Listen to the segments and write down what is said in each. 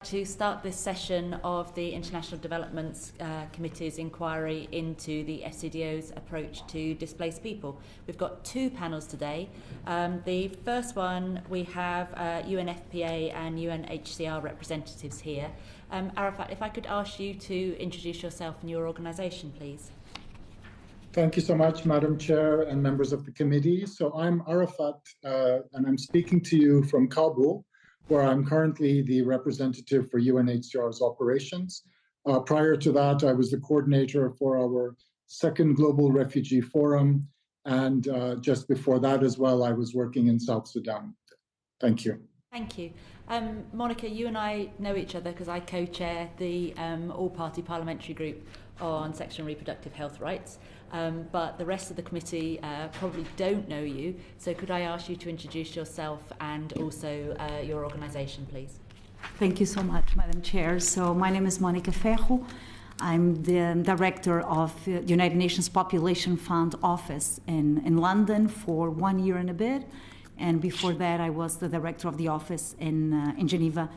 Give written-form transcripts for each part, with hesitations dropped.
To start this session of the International Development Committee's inquiry into the FCDO's approach to displaced people. We've got two panels today. The first one, we have UNFPA and UNHCR representatives here. Arafat, if I could ask you to introduce yourself and your organisation, please. Thank you so much, Madam Chair and members of the committee. So I'm Arafat, and I'm speaking to you from Kabul, where I'm currently the representative for UNHCR's operations. Prior to that, I was the coordinator for our second Global Refugee Forum, and just before that as well, I was working in South Sudan. Thank you. Thank you. Mónica, you and I know each other because I co-chair the all-party parliamentary group on sexual and reproductive health rights, but the rest of the committee probably don't know you, so could I ask you to introduce yourself and also your organisation, please? Thank you so much, Madam Chair. So my name is Mónica Ferro. I'm the director of the United Nations Population Fund office in London for 1 year and a bit. And before that, I was the director of the office in Geneva,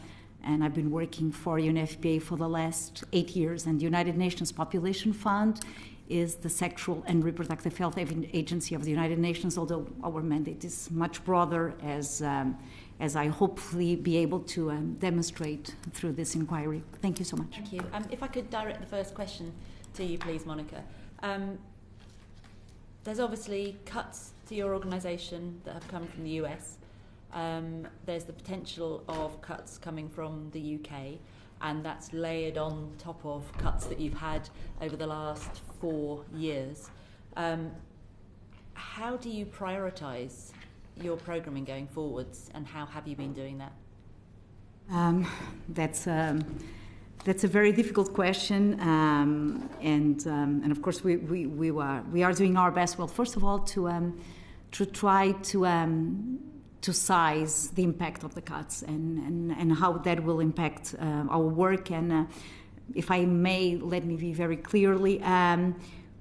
and I've been working for UNFPA for the last 8 years. And the United Nations Population Fund is the sexual and reproductive health agency of the United Nations, although our mandate is much broader, as I hopefully be able to demonstrate through this inquiry. Thank you so much. Thank you. If I could direct the first question to you, please, Mónica. There's obviously cuts to your organisation that have come from the US. There's the potential of cuts coming from the UK, and that's layered on top of cuts that you've had over the last 4 years. How do you prioritise your programming going forwards, and how have you been doing that? That's a very difficult question, and of course we are doing our best. Well, first of all, to try to size the impact of the cuts and how that will impact our work. And if I may, let me be very clearly,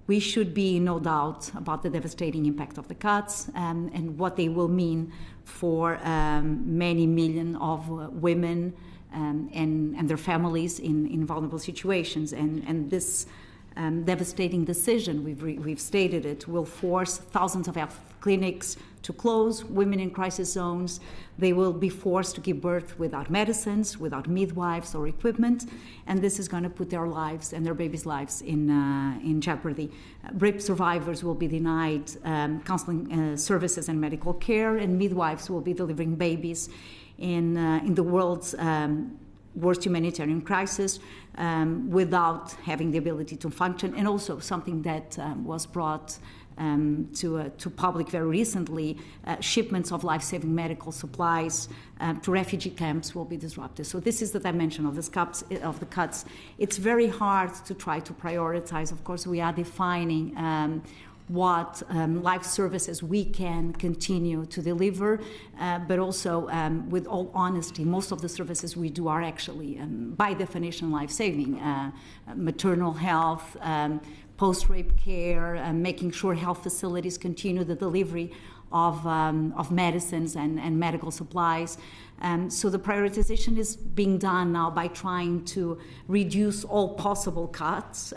we should be in no doubt about the devastating impact of the cuts and what they will mean for many million of women and their families in vulnerable situations. And this devastating decision, we've stated it, will force thousands of health clinics to close, women in crisis zones. They will be forced to give birth without medicines, without midwives or equipment, and this is going to put their lives and their babies' lives in jeopardy. Rape survivors will be denied counseling services and medical care, and midwives will be delivering babies in the world's worst humanitarian crisis without having the ability to function. And also something that was brought to public very recently, shipments of life-saving medical supplies to refugee camps will be disrupted. So this is the dimension of the cuts. It's very hard to try to prioritize. Of course, we are defining what life services we can continue to deliver, but also, with all honesty, most of the services we do are actually, by definition, life-saving. Maternal health, post-rape care, making sure health facilities continue the delivery of medicines and medical supplies. So the prioritization is being done now by trying to reduce all possible costs,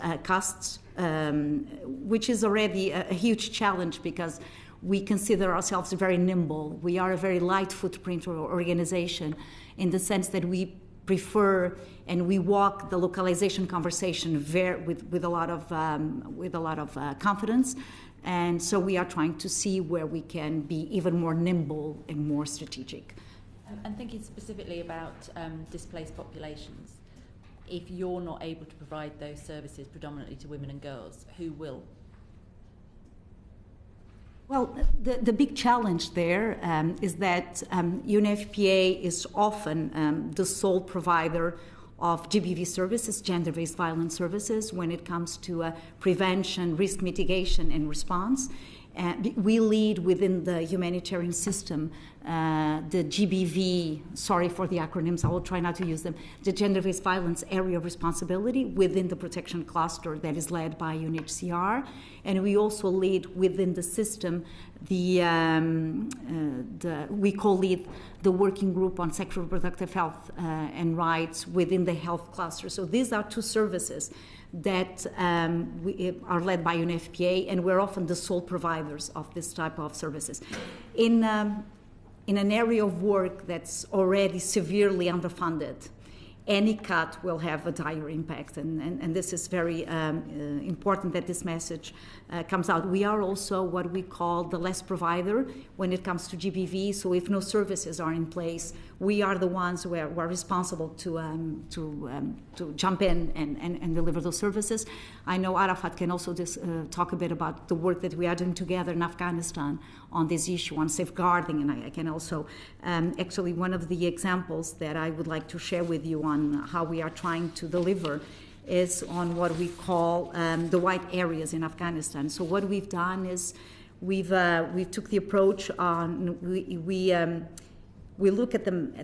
which is already a huge challenge because we consider ourselves very nimble. We are a very light footprint organization in the sense that we prefer and we walk the localization conversation with a lot of confidence. And so we are trying to see where we can be even more nimble and more strategic. And thinking specifically about displaced populations, if you're not able to provide those services predominantly to women and girls, who will? Well, the big challenge there is that UNFPA is often the sole provider of GBV services, gender-based violence services, when it comes to prevention, risk mitigation, and response. We lead within the humanitarian system the GBV, sorry for the acronyms, I will try not to use them, the gender-based violence area of responsibility within the protection cluster that is led by UNHCR. And we also lead within the system We call it the Working Group on Sexual Reproductive Health and Rights within the health cluster. So these are two services that are led by UNFPA, and we're often the sole providers of this type of services. In an area of work that's already severely underfunded, any cut will have a dire impact, and this is very important that this message comes out. We are also what we call the last provider when it comes to GBV, so if no services are in place, we are the ones who are responsible to jump in and deliver those services. I know Arafat can also talk a bit about the work that we are doing together in Afghanistan on this issue, on safeguarding, and I can also, actually one of the examples that I would like to share with you on how we are trying to deliver is on what we call the white areas in Afghanistan. So what we've done is we took the approach on we look at them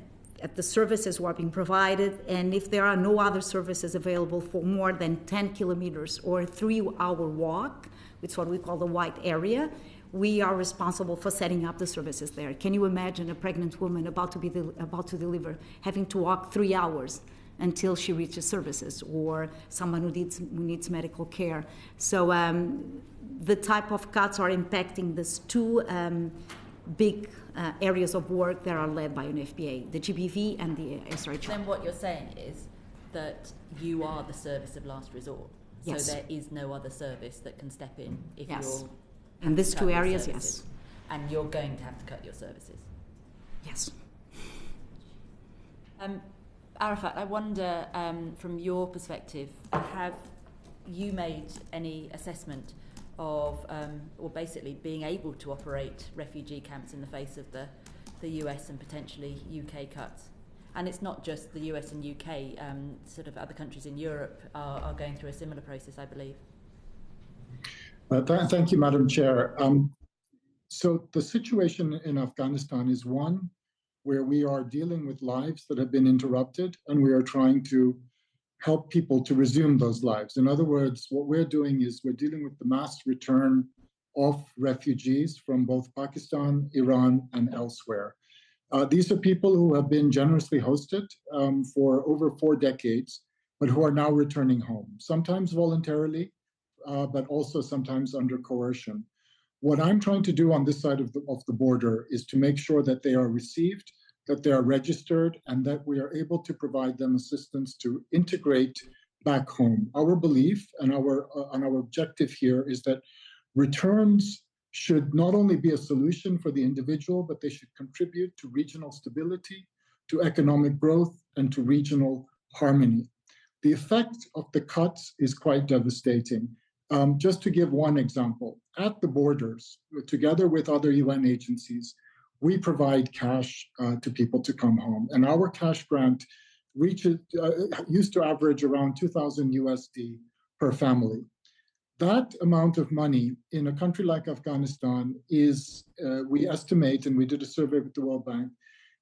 at the services who are being provided, and if there are no other services available for more than 10 kilometers or a 3-hour walk, which is what we call the white area, we are responsible for setting up the services there. Can you imagine a pregnant woman about to deliver having to walk 3 hours until she reaches services, or someone who needs medical care? So the type of cuts are impacting these two big areas of work that are led by UNFPA, the GBV and the SRHR. Then what you're saying is that you are the service of last resort. Yes. So there is no other service that can step in if you're... In these two areas, yes. And you're going to have to cut your services. Yes. Arafat, I wonder, from your perspective, have you made any assessment of, or basically being able to operate refugee camps in the face of the US and potentially UK cuts? And it's not just the US and UK, sort of other countries in Europe are going through a similar process, I believe. Thank you, Madam Chair. So the situation in Afghanistan is one where we are dealing with lives that have been interrupted, and we are trying to help people to resume those lives. In other words, what we're doing is we're dealing with the mass return of refugees from both Pakistan, Iran, and elsewhere. These are people who have been generously hosted for over 4 decades, but who are now returning home, sometimes voluntarily, but also sometimes under coercion. What I'm trying to do on this side of the border is to make sure that they are received, that they are registered, and that we are able to provide them assistance to integrate back home. Our belief and our objective here is that returns should not only be a solution for the individual, but they should contribute to regional stability, to economic growth, and to regional harmony. The effect of the cuts is quite devastating. Just to give one example, at the borders, together with other UN agencies, we provide cash to people to come home. And our cash grant used to average around 2,000 USD per family. That amount of money in a country like Afghanistan is, we estimate, and we did a survey with the World Bank,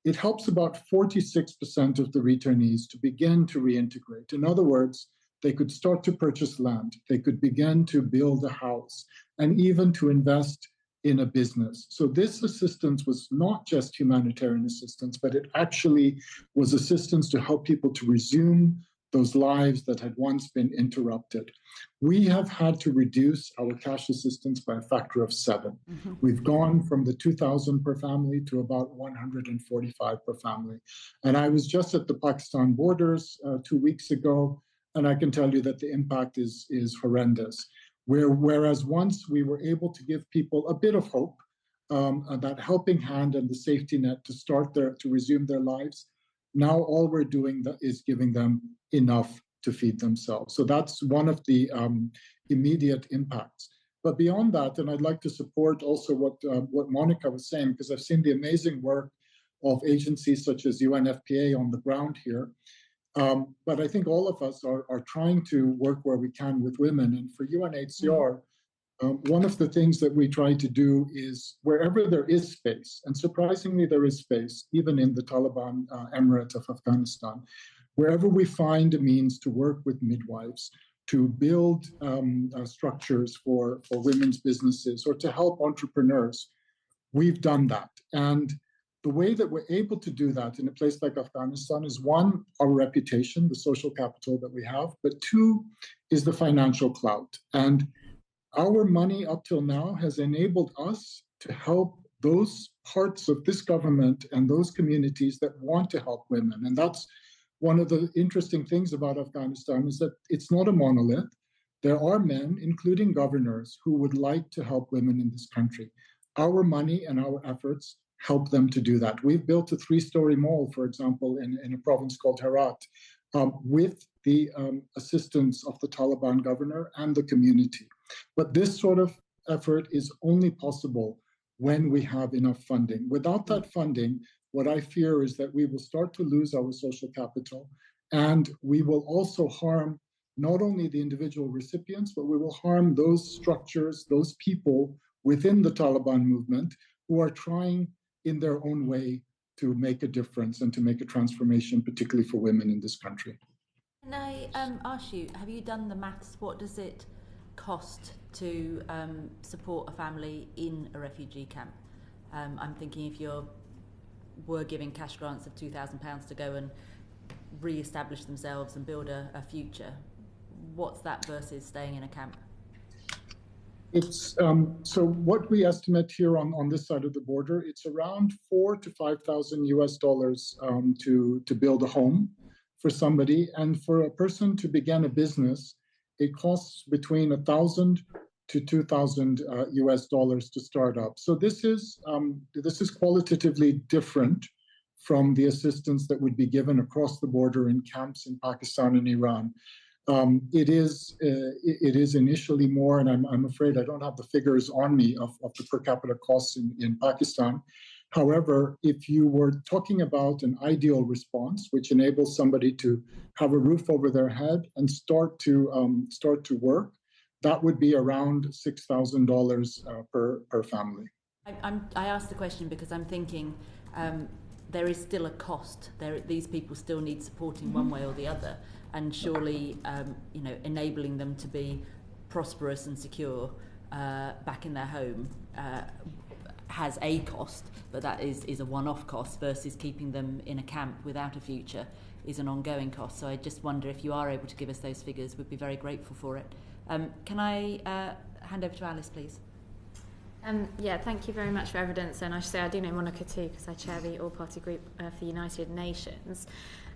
it helps about 46% of the returnees to begin to reintegrate. In other words, they could start to purchase land, they could begin to build a house, and even to invest in a business. So this assistance was not just humanitarian assistance, but it actually was assistance to help people to resume those lives that had once been interrupted. We have had to reduce our cash assistance by a factor of 7. Mm-hmm. We've gone from the 2,000 per family to about 145 per family. And I was just at the Pakistan borders 2 weeks ago, and I can tell you that the impact is horrendous. Whereas once we were able to give people a bit of hope, that helping hand and the safety net to resume their lives, now all we're doing is giving them enough to feed themselves. So that's one of the immediate impacts. But beyond that, and I'd like to support also what Mónica was saying, because I've seen the amazing work of agencies such as UNFPA on the ground here. But I think all of us are trying to work where we can with women. And for UNHCR, one of the things that we try to do is wherever there is space, and surprisingly there is space, even in the Taliban emirate of Afghanistan, wherever we find a means to work with midwives, to build structures for women's businesses, or to help entrepreneurs we've done that. And the way that we're able to do that in a place like Afghanistan is, one, our reputation, the social capital that we have, but two is the financial clout. And our money up till now has enabled us to help those parts of this government and those communities that want to help women. And that's one of the interesting things about Afghanistan, is that it's not a monolith. There are men, including governors, who would like to help women in this country. Our money and our efforts help them to do that. We've built a 3-story mall, for example, in a province called Herat, with the assistance of the Taliban governor and the community. But this sort of effort is only possible when we have enough funding. Without that funding, what I fear is that we will start to lose our social capital, and we will also harm not only the individual recipients, but we will harm those structures, those people within the Taliban movement who are trying in their own way to make a difference and to make a transformation, particularly for women in this country. Can I ask you, have you done the maths? What does it cost to support a family in a refugee camp? I'm thinking if you were giving cash grants of £2,000 to go and re-establish themselves and build a future, what's that versus staying in a camp? It's so what we estimate here on this side of the border, it's around $4,000 to $5,000 to build a home for somebody, and for a person to begin a business, it costs between $1,000 to $2,000 to start up. So this is qualitatively different from the assistance that would be given across the border in camps in Pakistan and Iran. It is initially more, and I'm afraid I don't have the figures on me of the per capita costs in Pakistan. However, if you were talking about an ideal response, which enables somebody to have a roof over their head and start to work, that would be around $6,000 per family. I asked the question because I'm thinking there is still a cost. These people still need supporting one way or the other. And surely, enabling them to be prosperous and secure back in their home has a cost, but that is a one-off cost versus keeping them in a camp without a future is an ongoing cost. So I just wonder if you are able to give us those figures, we'd be very grateful for it. Can I hand over to Alice, please? Thank you very much for evidence, and I should say I do know Mónica too because I chair the all-party group for the United Nations.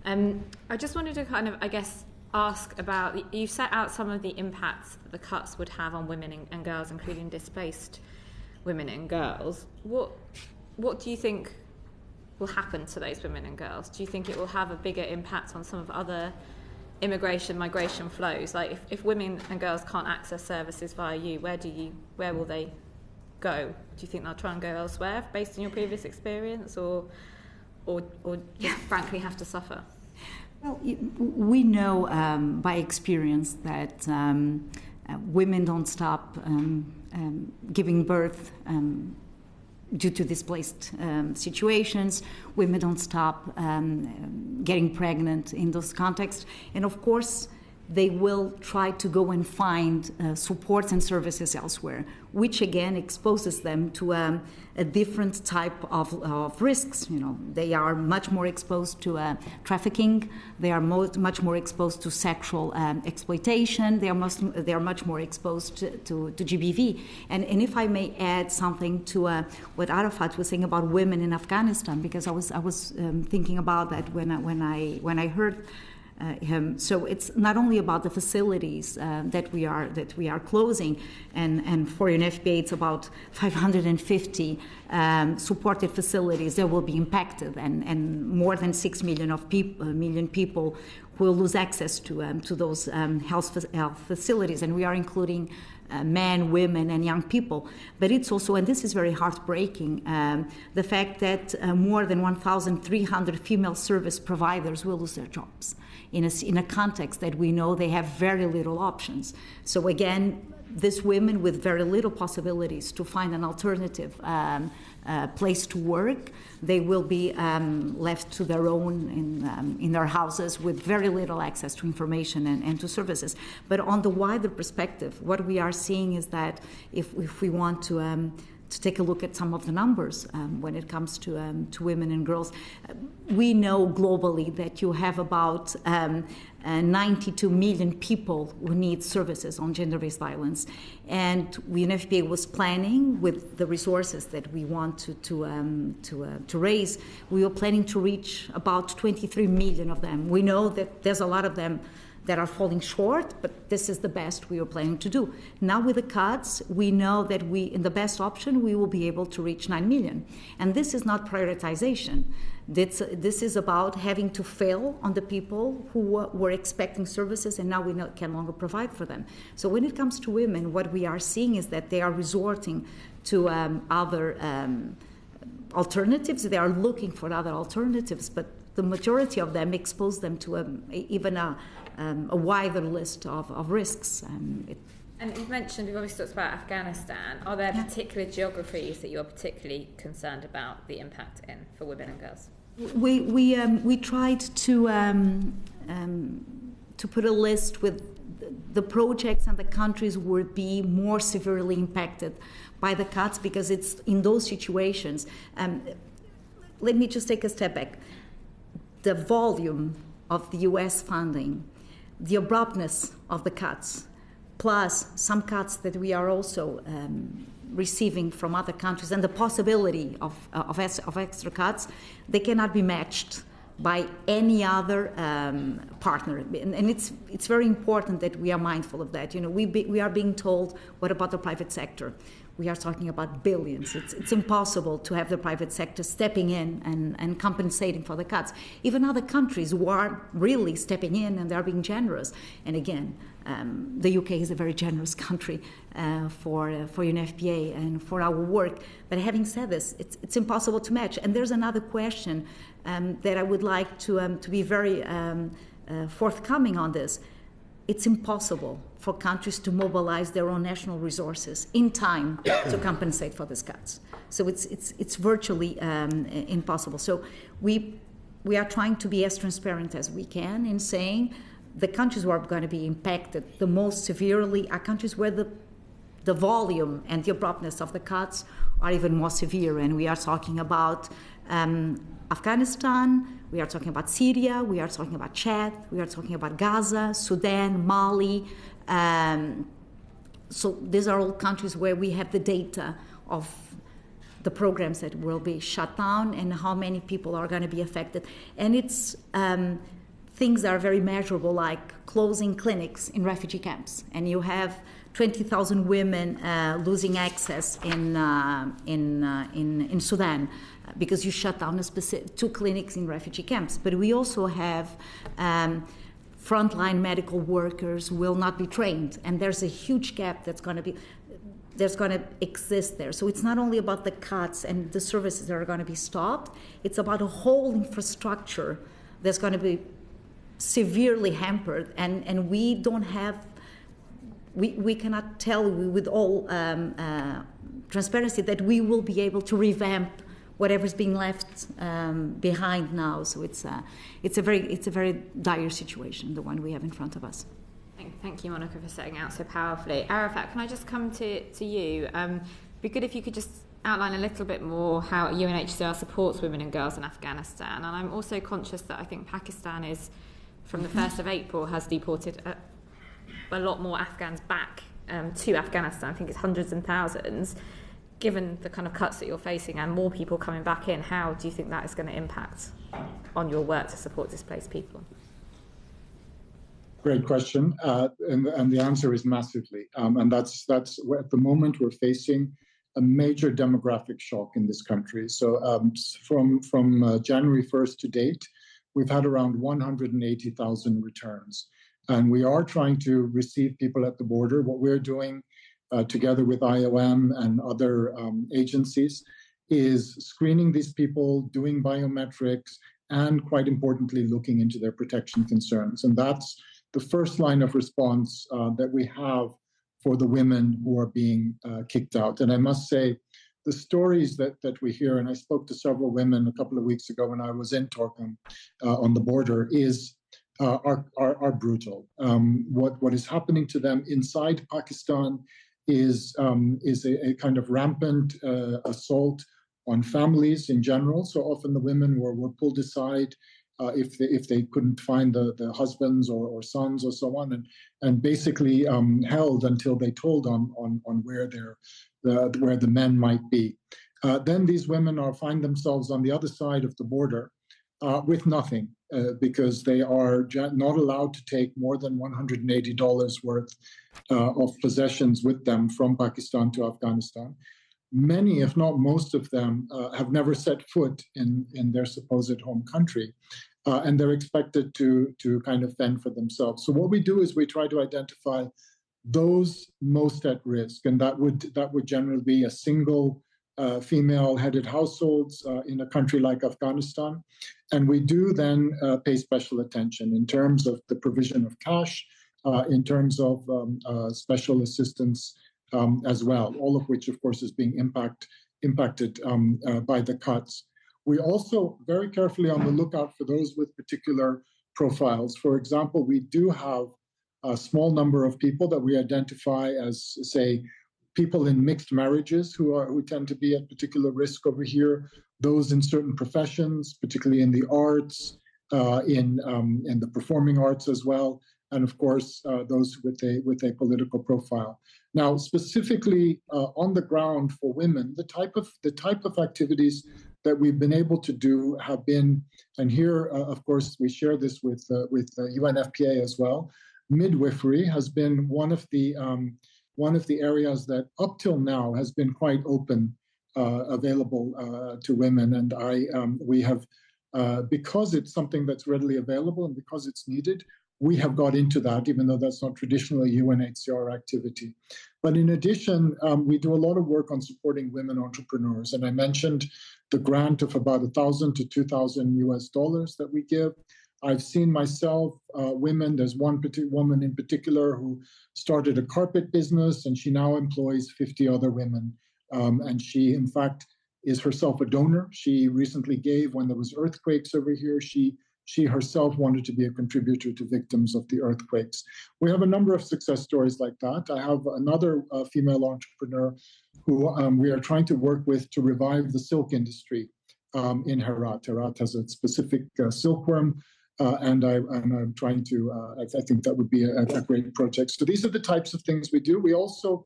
I just wanted to ask about, you set out some of the impacts that the cuts would have on women and girls, including displaced women and girls. What do you think will happen to those women and girls? Do you think it will have a bigger impact on some of other migration flows? Like if women and girls can't access services via you, where will they go? Do you think they'll try and go elsewhere based on your previous experience, or just frankly have to suffer? Well, we know by experience that women don't stop giving birth due to displaced situations. Women don't stop getting pregnant in those contexts. And of course, they will try to go and find supports and services elsewhere, which again exposes them to a different type of risks. They are much more exposed to trafficking. They are much more exposed to sexual exploitation. They are much more exposed to GBV. And if I may add something to what Arafat was saying about women in Afghanistan, because I was thinking about that when I heard him. So it's not only about the facilities that we are closing, and for UNFPA it's about 550 supported facilities that will be impacted, and more than 6 million people will lose access to those health facilities, and we are including men, women, and young people. But it's also, and this is very heartbreaking, the fact that more than 1,300 female service providers will lose their jobs in a context that we know they have very little options. So again, these women with very little possibilities to find an alternative place to work, they will be left to their own in their houses with very little access to information and to services. But on the wider perspective, what we are seeing is that if we want to take a look at some of the numbers when it comes to women and girls. We know globally that you have about 92 million people who need services on gender-based violence, and UNFPA was planning with the resources that we want to raise. We were planning to reach about 23 million of them. We know that there's a lot of them that are falling short, but this is the best we are planning to do. Now with the cuts, we know that in the best option, we will be able to reach 9 million. And this is not prioritization. This is about having to fail on the people who were expecting services and now we can no longer provide for them. So when it comes to women, what we are seeing is that they are resorting to other alternatives. They are looking for other alternatives, but the majority of them expose them to even a wider list of risks. And you've mentioned, we've obviously talked about Afghanistan. Are there particular geographies that you're particularly concerned about the impact in for women and girls? We tried to put a list with the projects and the countries would be more severely impacted by the cuts, because it's in those situations. Let me just take a step back. The volume of the US funding, the abruptness of the cuts, plus some cuts that we are also receiving from other countries, and the possibility of extra cuts, they cannot be matched by any other partner. And it's very important that we are mindful of that. You know, we are being told, what about the private sector? We are talking about billions. It's impossible to have the private sector stepping in and compensating for the cuts. Even other countries who are really stepping in and they are being generous. And again, the UK is a very generous country for UNFPA and for our work. But having said this, it's impossible to match. And there's another question that I would like to be very forthcoming on this. It's impossible for countries to mobilize their own national resources in time to compensate for these cuts. So it's virtually impossible. So we are trying to be as transparent as we can in saying the countries who are going to be impacted the most severely are countries where the volume and the abruptness of the cuts are even more severe. And we are talking about Afghanistan, we are talking about Syria, we are talking about Chad, we are talking about Gaza, Sudan, Mali. So these are all countries where we have the data of the programs that will be shut down and how many people are going to be affected. And it's things that are very measurable, like closing clinics in refugee camps. And you have 20,000 women losing access in Sudan because you shut down two clinics in refugee camps. But we also have frontline medical workers will not be trained, and there's a huge gap that's going to exist there. So it's not only about the cuts and the services that are going to be stopped, it's about a whole infrastructure that's going to be severely hampered, and we don't have, we cannot tell you with all transparency that we will be able to revamp whatever's being left behind now. So it's a very dire situation, the one we have in front of us. Thank you, Mónica, for setting out so powerfully. Arafat, can I just come to you? It'd be good if you could just outline a little bit more how UNHCR supports women and girls in Afghanistan. And I'm also conscious that I think Pakistan is, from the 1st of April, has deported a lot more Afghans back to Afghanistan. I think it's hundreds and thousands. Given the kind of cuts that you're facing and more people coming back in, how do you think that is going to impact on your work to support displaced people? Great question, and the answer is massively. And that's at the moment we're facing a major demographic shock in this country. So from January 1st to date, we've had around 180,000 returns, and we are trying to receive people at the border. What we're doing together with IOM and other agencies is screening these people, doing biometrics, and quite importantly, looking into their protection concerns. And that's the first line of response that we have for the women who are being kicked out. And I must say, the stories that we hear, and I spoke to several women a couple of weeks ago when I was in Torkham on the border, are brutal. What is happening to them inside Pakistan is a kind of rampant assault on families in general. So often the women were pulled aside if they couldn't find the husbands or sons or so on, and basically held until they told on where the men might be. Then these women find themselves on the other side of the border with nothing because they are not allowed to take more than $180 worth of possessions with them from Pakistan to Afghanistan. Many, if not most of them, have never set foot in their supposed home country, and they're expected to kind of fend for themselves. So what we do is we try to identify those most at risk, and that would generally be a single female-headed households in a country like Afghanistan. And we do then pay special attention in terms of the provision of cash, in terms of special assistance as well, all of which, of course, is being impacted by the cuts. We also very carefully on the lookout for those with particular profiles. For example, we do have a small number of people that we identify as, say, people in mixed marriages who tend to be at particular risk over here. Those in certain professions, particularly in the arts, in the performing arts as well, and of course those with a political profile. Now, specifically on the ground for women, the type of activities that we've been able to do have been, and here of course we share this with UNFPA as well. Midwifery has been one of the areas that up till now has been quite open, available to women, and we have because it's something that's readily available and because it's needed. We have got into that, even though that's not traditionally UNHCR activity. But in addition, we do a lot of work on supporting women entrepreneurs. And I mentioned the grant of about $1,000 to $2,000 that we give. I've seen myself women. There's one woman in particular who started a carpet business, and she now employs 50 other women. And she, in fact, is herself a donor. She recently gave when there was earthquakes over here. She herself wanted to be a contributor to victims of the earthquakes. We have a number of success stories like that. I have another female entrepreneur who we are trying to work with to revive the silk industry in Herat. Herat has a specific silkworm, and I'm trying to, I think that would be a great project. So these are the types of things we do. We also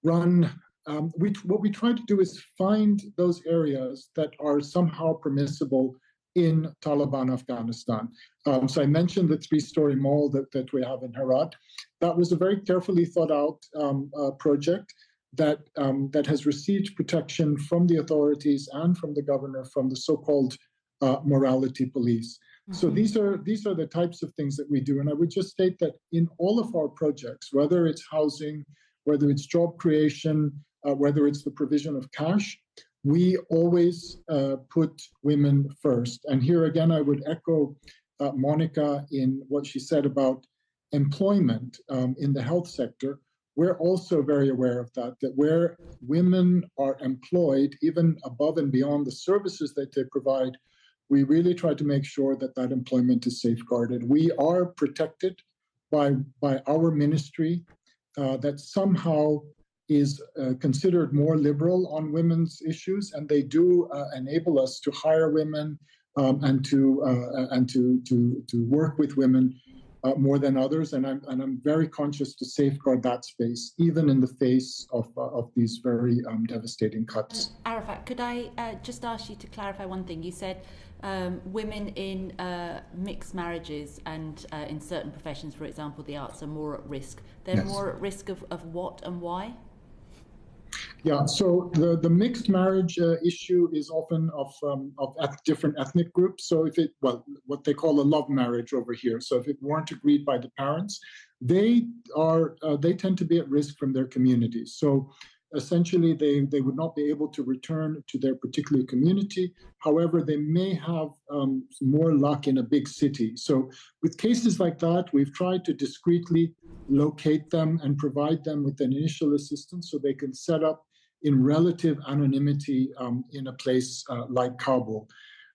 run, what we try to do is find those areas that are somehow permissible in Taliban Afghanistan. So I mentioned the 3-story mall that we have in Herat. That was a very carefully thought out project that has received protection from the authorities and from the governor from the so-called morality police. Mm-hmm. So these are the types of things that we do. And I would just state that in all of our projects, whether it's housing, whether it's job creation, whether it's the provision of cash, we always put women first. And here again, I would echo Mónica in what she said about employment in the health sector. We're also very aware of that where women are employed, even above and beyond the services that they provide, we really try to make sure that employment is safeguarded. We are protected by our ministry that somehow is considered more liberal on women's issues, and they do enable us to hire women and to work with women more than others. And I'm very conscious to safeguard that space, even in the face of these very devastating cuts. Arafat, could I just ask you to clarify one thing? You said women in mixed marriages and in certain professions, for example, the arts, are more at risk. They're yes. More at risk of what and why? Yeah, so the mixed marriage issue is often of different ethnic groups. So if what they call a love marriage over here. So if it weren't agreed by the parents, they tend to be at risk from their communities. So essentially, they would not be able to return to their particular community. However, they may have more luck in a big city. So with cases like that, we've tried to discreetly locate them and provide them with an initial assistance so they can set up in relative anonymity in a place like Kabul.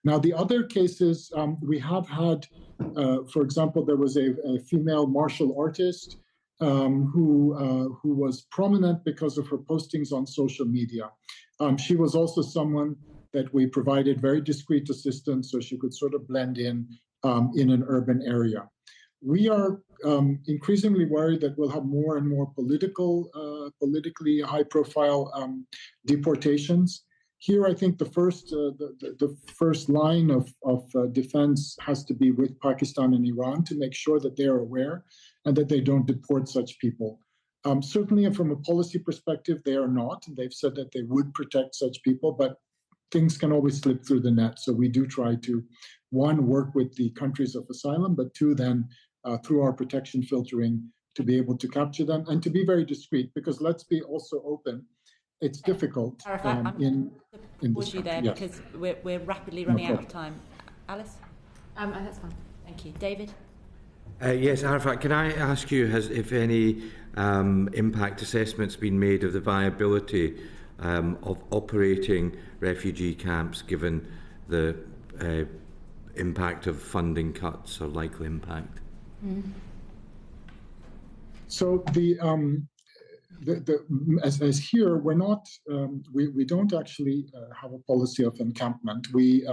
Now, the other cases we have had, for example, there was a female martial artist who was prominent because of her postings on social media. She was also someone that we provided very discreet assistance so she could sort of blend in an urban area. We are increasingly worried that we'll have more and more politically high-profile deportations. Here, I think the first line of defense has to be with Pakistan and Iran to make sure that they are aware and that they don't deport such people. Certainly, from a policy perspective, they are not. They've said that they would protect such people, but things can always slip through the net. So we do try to, one, work with the countries of asylum, but two, then through our protection filtering, to be able to capture them and to be very discreet, because let's be also open. It's difficult Arafat, in this pause you there, yes. because we're rapidly running out of time. Alice? That's fine. Thank you. David? Yes, Arafat, can I ask you, has, if any, impact assessments been made of the viability of operating refugee camps given the impact of funding cuts or likely impact? So as here, we're not, we don't actually have a policy of encampment. We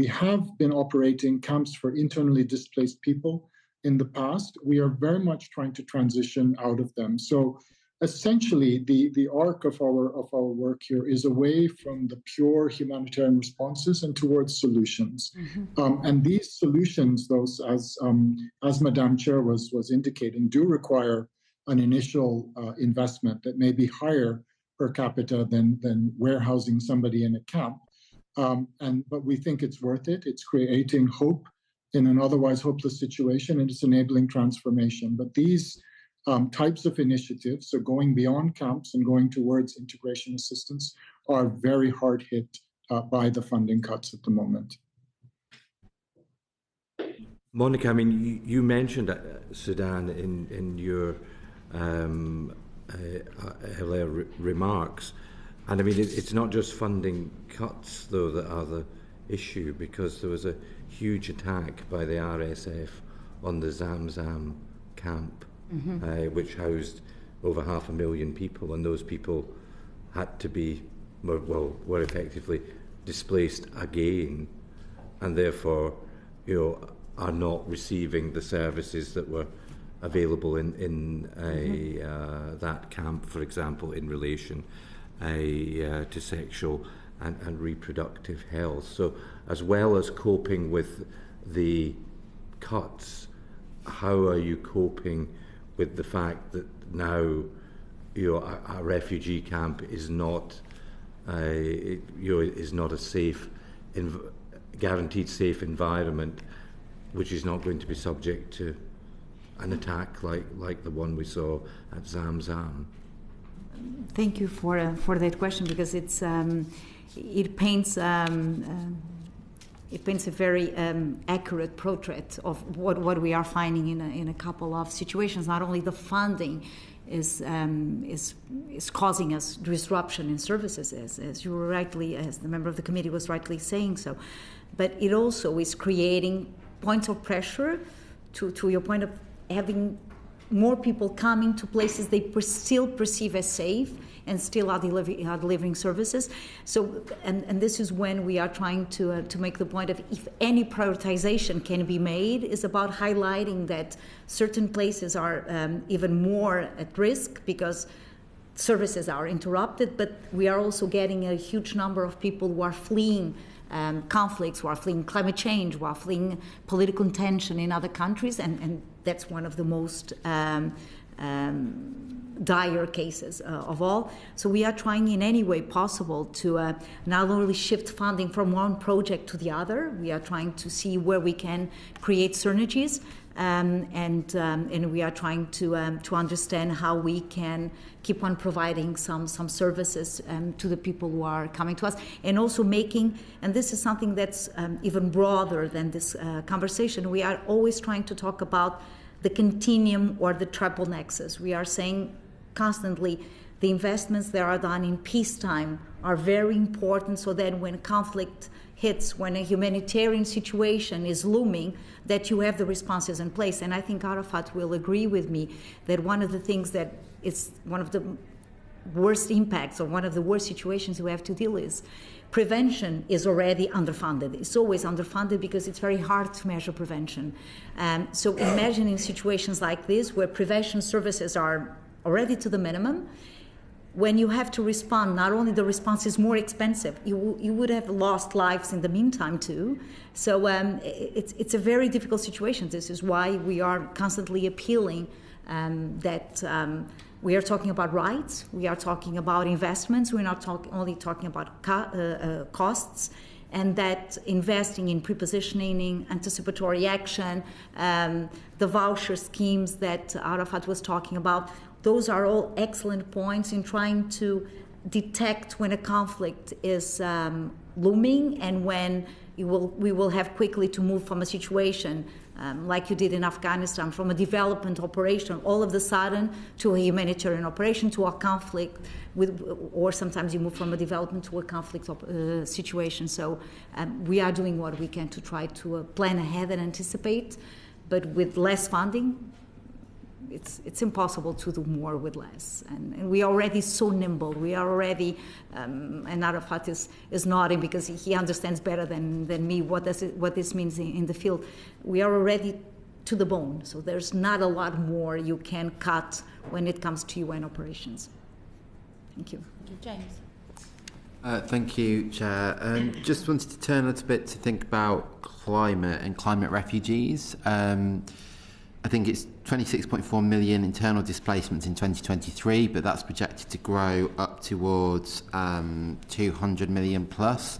have been operating camps for internally displaced people in the past. We are very much trying to transition out of them. So essentially, the arc of our work here is away from the pure humanitarian responses and towards solutions. And these solutions, those as Madam Chair was indicating, do require an initial investment that may be higher per capita than warehousing somebody in a camp. But we think it's worth it. It's creating hope in an otherwise hopeless situation, and it's enabling transformation. But these types of initiatives, so going beyond camps and going towards integration assistance, are very hard hit by the funding cuts at the moment. Mónica, I mean, you mentioned Sudan in your earlier remarks, and I mean, it's not just funding cuts, though, that are the issue, because there was a huge attack by the RSF on the Zamzam camp, which housed over 500,000 people, and those people had to be, were effectively displaced again, and therefore, are not receiving the services that were available in that camp, for example, in relation to sexual and reproductive health. So, as well as coping with the cuts, how are you coping with the fact that now a refugee camp is not is not a safe, guaranteed safe environment, which is not going to be subject to an attack like the one we saw at Zamzam? Thank you for that question, because it paints a very accurate portrait of what we are finding in a couple of situations. Not only the funding is causing us disruption in services, as you were rightly, as the member of the committee was rightly saying so, but it also is creating points of pressure to your point of having more people coming to places they still perceive as safe and still are delivering services. So, and this is when we are trying to make the point of, if any prioritization can be made, is about highlighting that certain places are even more at risk because services are interrupted, but we are also getting a huge number of people who are fleeing conflicts, who are fleeing climate change, who are fleeing political tension in other countries, and that's one of the most dire cases of all. So we are trying in any way possible to not only shift funding from one project to the other, we are trying to see where we can create synergies, and we are trying to understand how we can keep on providing some services to the people who are coming to us, and also making, and this is something that's even broader than this conversation, we are always trying to talk about the continuum or the triple nexus. We are saying constantly the investments that are done in peacetime are very important, so that when conflict hits, when a humanitarian situation is looming, that you have the responses in place. And I think Arafat will agree with me that one of the things that is one of the worst impacts, or one of the worst situations we have to deal is prevention is already underfunded. It's always underfunded because it's very hard to measure prevention. So imagine in situations like this, where prevention services are already to the minimum, when you have to respond, not only the response is more expensive, you would have lost lives in the meantime too. So it's a very difficult situation. This is why we are constantly appealing that we are talking about rights, we are talking about investments, we're not only talking about costs, and that investing in prepositioning, anticipatory action, the voucher schemes that Arafat was talking about, those are all excellent points in trying to detect when a conflict is looming, and when we will have quickly to move from a situation like you did in Afghanistan, from a development operation all of a sudden to a humanitarian operation, to a conflict, or sometimes you move from a development to a conflict situation. So we are doing what we can to try to plan ahead and anticipate, but with less funding, it's impossible to do more with less. And we are already so nimble. We are already, and Arafat is nodding because he understands better than me what this means in the field. We are already to the bone, so there's not a lot more you can cut when it comes to UN operations. Thank you. James. Thank you, Chair. Just wanted to turn a little bit to think about climate and climate refugees. I think it's 26.4 million internal displacements in 2023, but that's projected to grow up towards 200 million plus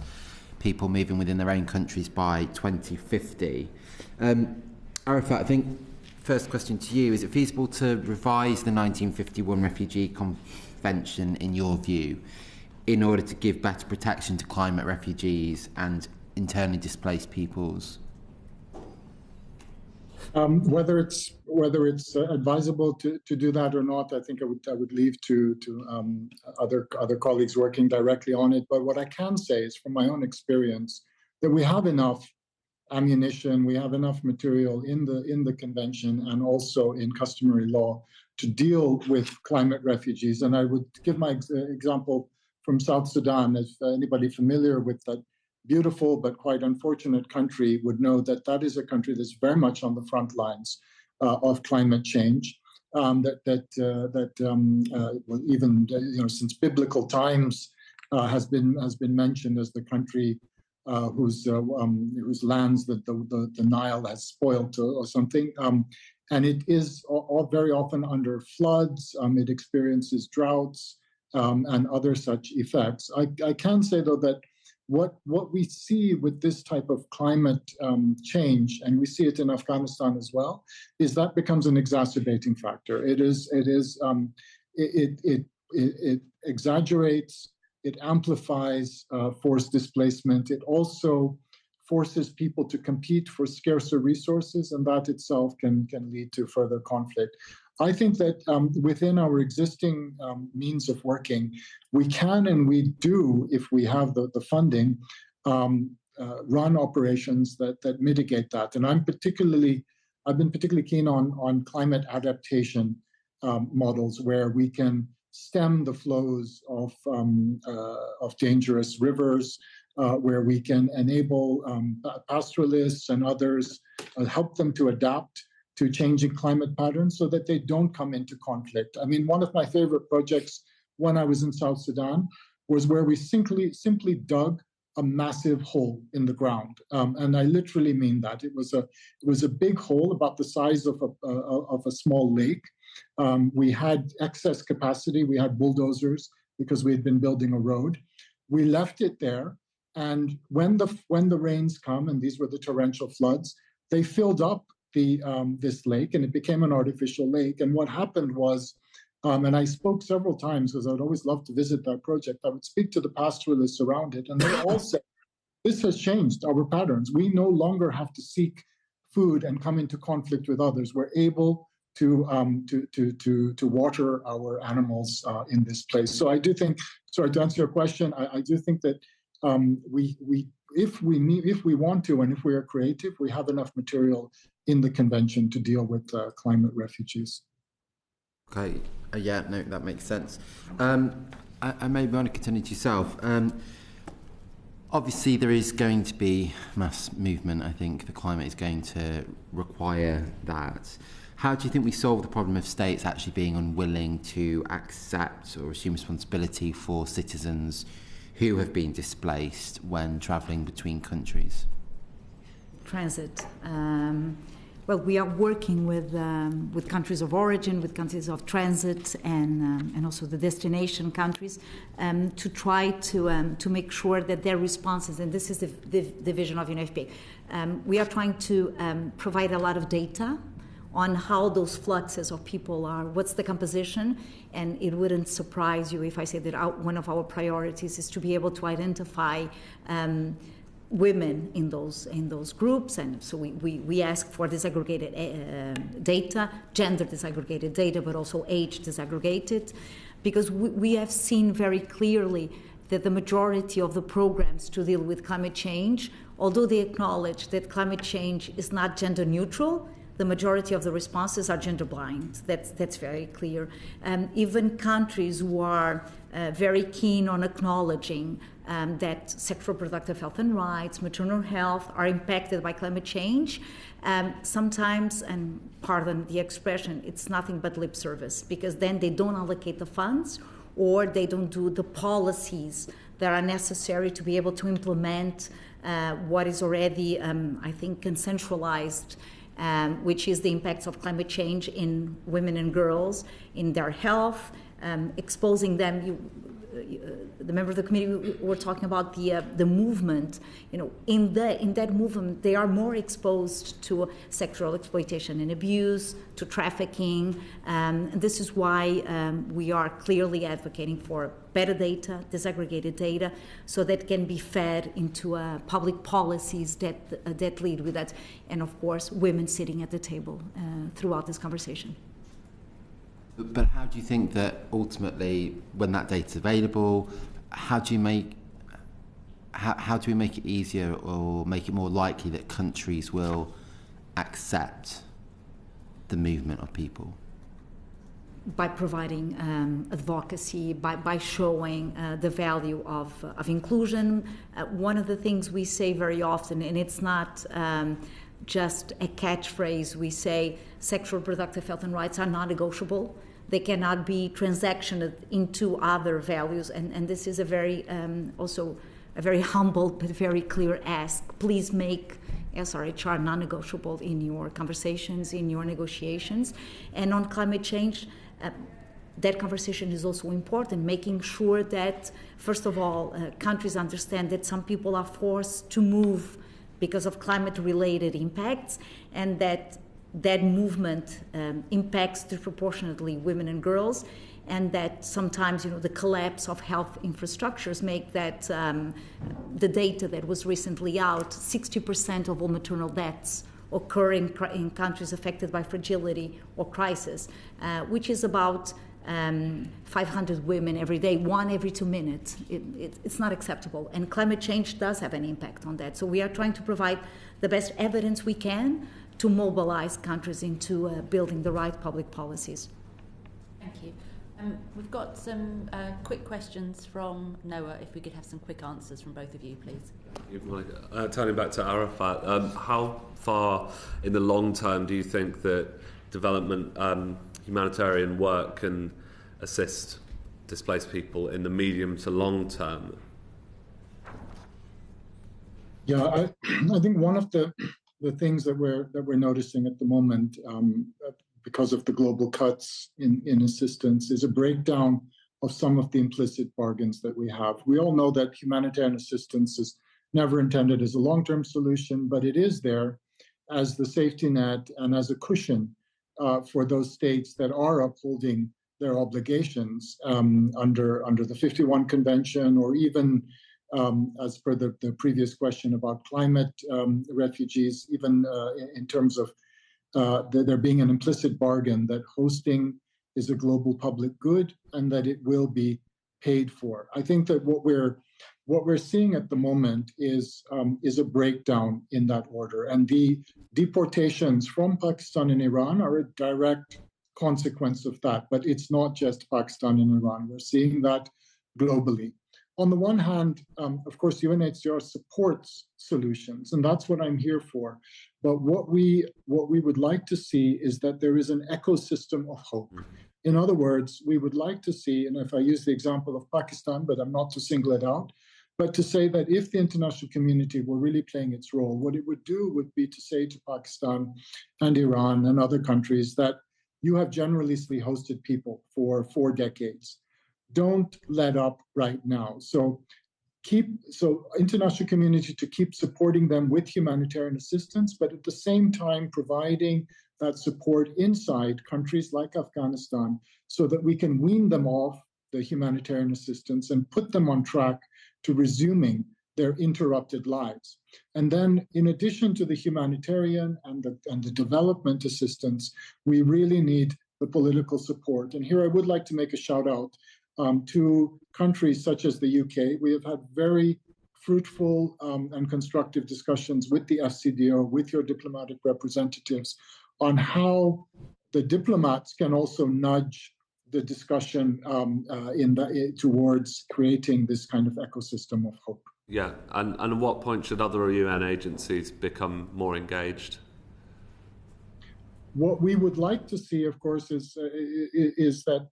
people moving within their own countries by 2050. Arafat, I think first question to you, is it feasible to revise the 1951 Refugee Convention, in your view, in order to give better protection to climate refugees and internally displaced peoples? Whether it's advisable to do that or not, I think I would leave to other colleagues working directly on it. But what I can say is, from my own experience, that we have enough ammunition, we have enough material in the convention and also in customary law to deal with climate refugees. And I would give my example from South Sudan. If anybody familiar with that beautiful but quite unfortunate country would know that that is a country that's very much on the front lines of climate change. Even since biblical times has been mentioned as the country whose lands that the Nile has spoiled or something. And it is all very often under floods. It experiences droughts and other such effects. I can say though that what we see with this type of climate change, and we see it in Afghanistan as well, is that becomes an exacerbating factor. It exaggerates, it amplifies forced displacement. It also forces people to compete for scarcer resources, and that itself can lead to further conflict. I think that within our existing means of working, we can and we do, if we have the funding, run operations that mitigate that. And I've been particularly keen on climate adaptation models, where we can stem the flows of dangerous rivers, where we can enable pastoralists and others, help them to adapt to changing climate patterns so that they don't come into conflict. I mean, one of my favorite projects when I was in South Sudan was where we simply dug a massive hole in the ground. And I literally mean that. It was a big hole about the size of a small lake. We had excess capacity. We had bulldozers because we had been building a road. We left it there. And when the rains come, and these were the torrential floods, they filled up this lake, and it became an artificial lake. And what happened was, and I spoke several times because I'd always love to visit that project, I would speak to the pastoralists around it, and they all said, this has changed our patterns. We no longer have to seek food and come into conflict with others. We're able to water our animals in this place. So I do think, sorry, to answer your question, I do think that if we want to, and if we are creative, we have enough material in the convention to deal with climate refugees. Okay, yeah, no, that makes sense. I maybe want to continue to yourself. Obviously, there is going to be mass movement. I think the climate is going to require that. How do you think we solve the problem of states actually being unwilling to accept or assume responsibility for citizens who have been displaced when travelling between countries? Transit. Well, we are working with countries of origin, with countries of transit, and also the destination countries to try to make sure that their responses, and this is the vision of UNFPA, we are trying to provide a lot of data on how those fluxes of people are, what's the composition, and it wouldn't surprise you if I say that one of our priorities is to be able to identify women in those groups, and so we ask for disaggregated data, gender disaggregated data, but also age disaggregated, because we have seen very clearly that the majority of the programs to deal with climate change, although they acknowledge that climate change is not gender neutral, the majority of the responses are gender blind. That's very clear. Even countries who are very keen on acknowledging that sexual reproductive health and rights, maternal health are impacted by climate change, sometimes, and pardon the expression, it's nothing but lip service, because then they don't allocate the funds or they don't do the policies that are necessary to be able to implement what is already, I think, consensualized, which is the impacts of climate change in women and girls, in their health, exposing them. The member of the committee were talking about the movement. In that movement, they are more exposed to sexual exploitation and abuse, to trafficking. And this is why we are clearly advocating for better data, disaggregated data, so that can be fed into public policies that lead with that. And of course, women sitting at the table throughout this conversation. But how do you think that ultimately, when that data is available, how do we make it easier or make it more likely that countries will accept the movement of people? By providing advocacy, by showing the value of inclusion. One of the things we say very often, and it's not just a catchphrase, we say sexual reproductive health and rights are non-negotiable. They cannot be transactioned into other values, and this is a very also a very humble but very clear ask. Please make SRHR non-negotiable in your conversations, in your negotiations. And on climate change, that conversation is also important, making sure that, first of all, countries understand that some people are forced to move because of climate-related impacts, and that movement impacts disproportionately women and girls, and that sometimes, the collapse of health infrastructures make that the data that was recently out, 60% of all maternal deaths occur in countries affected by fragility or crisis, which is about 500 women every day, 1 every 2 minutes. It's not acceptable, and climate change does have an impact on that. So we are trying to provide the best evidence we can to mobilize countries into building the right public policies. Thank you. We've got some quick questions from Noah, if we could have some quick answers from both of you, please. Turning back to Arafat, how far in the long term do you think that development humanitarian work can assist displaced people in the medium to long term? Yeah, I think one of the things that we're noticing at the moment, because of the global cuts in assistance, is a breakdown of some of the implicit bargains that we have. We all know that humanitarian assistance is never intended as a long-term solution, but it is there as the safety net and as a cushion for those states that are upholding their obligations under the 51 Convention, or even as per the previous question about climate refugees, even in terms of there being an implicit bargain that hosting is a global public good and that it will be paid for. I think that what we're seeing at the moment is a breakdown in that order, and the deportations from Pakistan and Iran are a direct consequence of that. But it's not just Pakistan and Iran. We're seeing that globally. On the one hand, of course, UNHCR supports solutions, and that's what I'm here for. But what we would like to see is that there is an ecosystem of hope. In other words, we would like to see, and if I use the example of Pakistan, but I'm not to single it out, but to say that if the international community were really playing its role, what it would do would be to say to Pakistan and Iran and other countries that you have generously hosted people for 4 decades. Don't let up right now. So international community to keep supporting them with humanitarian assistance, but at the same time providing that support inside countries like Afghanistan so that we can wean them off the humanitarian assistance and put them on track to resuming their interrupted lives. And then in addition to the humanitarian and the development assistance, we really need the political support. And here I would like to make a shout out to countries such as the UK. We have had very fruitful and constructive discussions with the FCDO, with your diplomatic representatives, on how the diplomats can also nudge the discussion towards creating this kind of ecosystem of hope. Yeah, and at what point should other UN agencies become more engaged? What we would like to see, of course, is that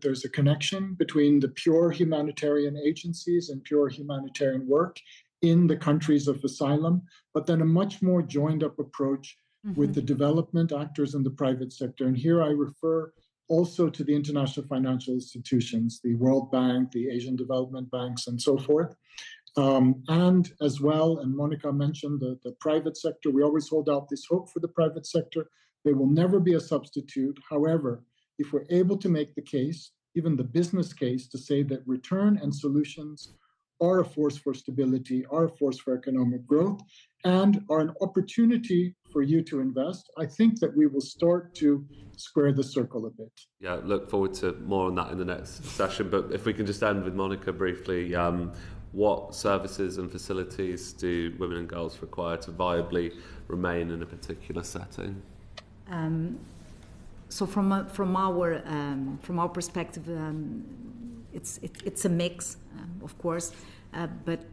there's a connection between the pure humanitarian agencies and pure humanitarian work in the countries of asylum, but then a much more joined-up approach with the development actors in the private sector. And here I refer also to the international financial institutions, the World Bank, the Asian Development Banks, and so forth. And as well, and Mónica mentioned the private sector, we always hold out this hope for the private sector. They will never be a substitute. However, if we're able to make the case, even the business case, to say that return and solutions are a force for stability, are a force for economic growth, and are an opportunity for you to invest, I think that we will start to square the circle a bit. Yeah, look forward to more on that in the next session. But if we can just end with Mónica briefly, what services and facilities do women and girls require to viably remain in a particular setting? So from our perspective, it's a mix, of course, but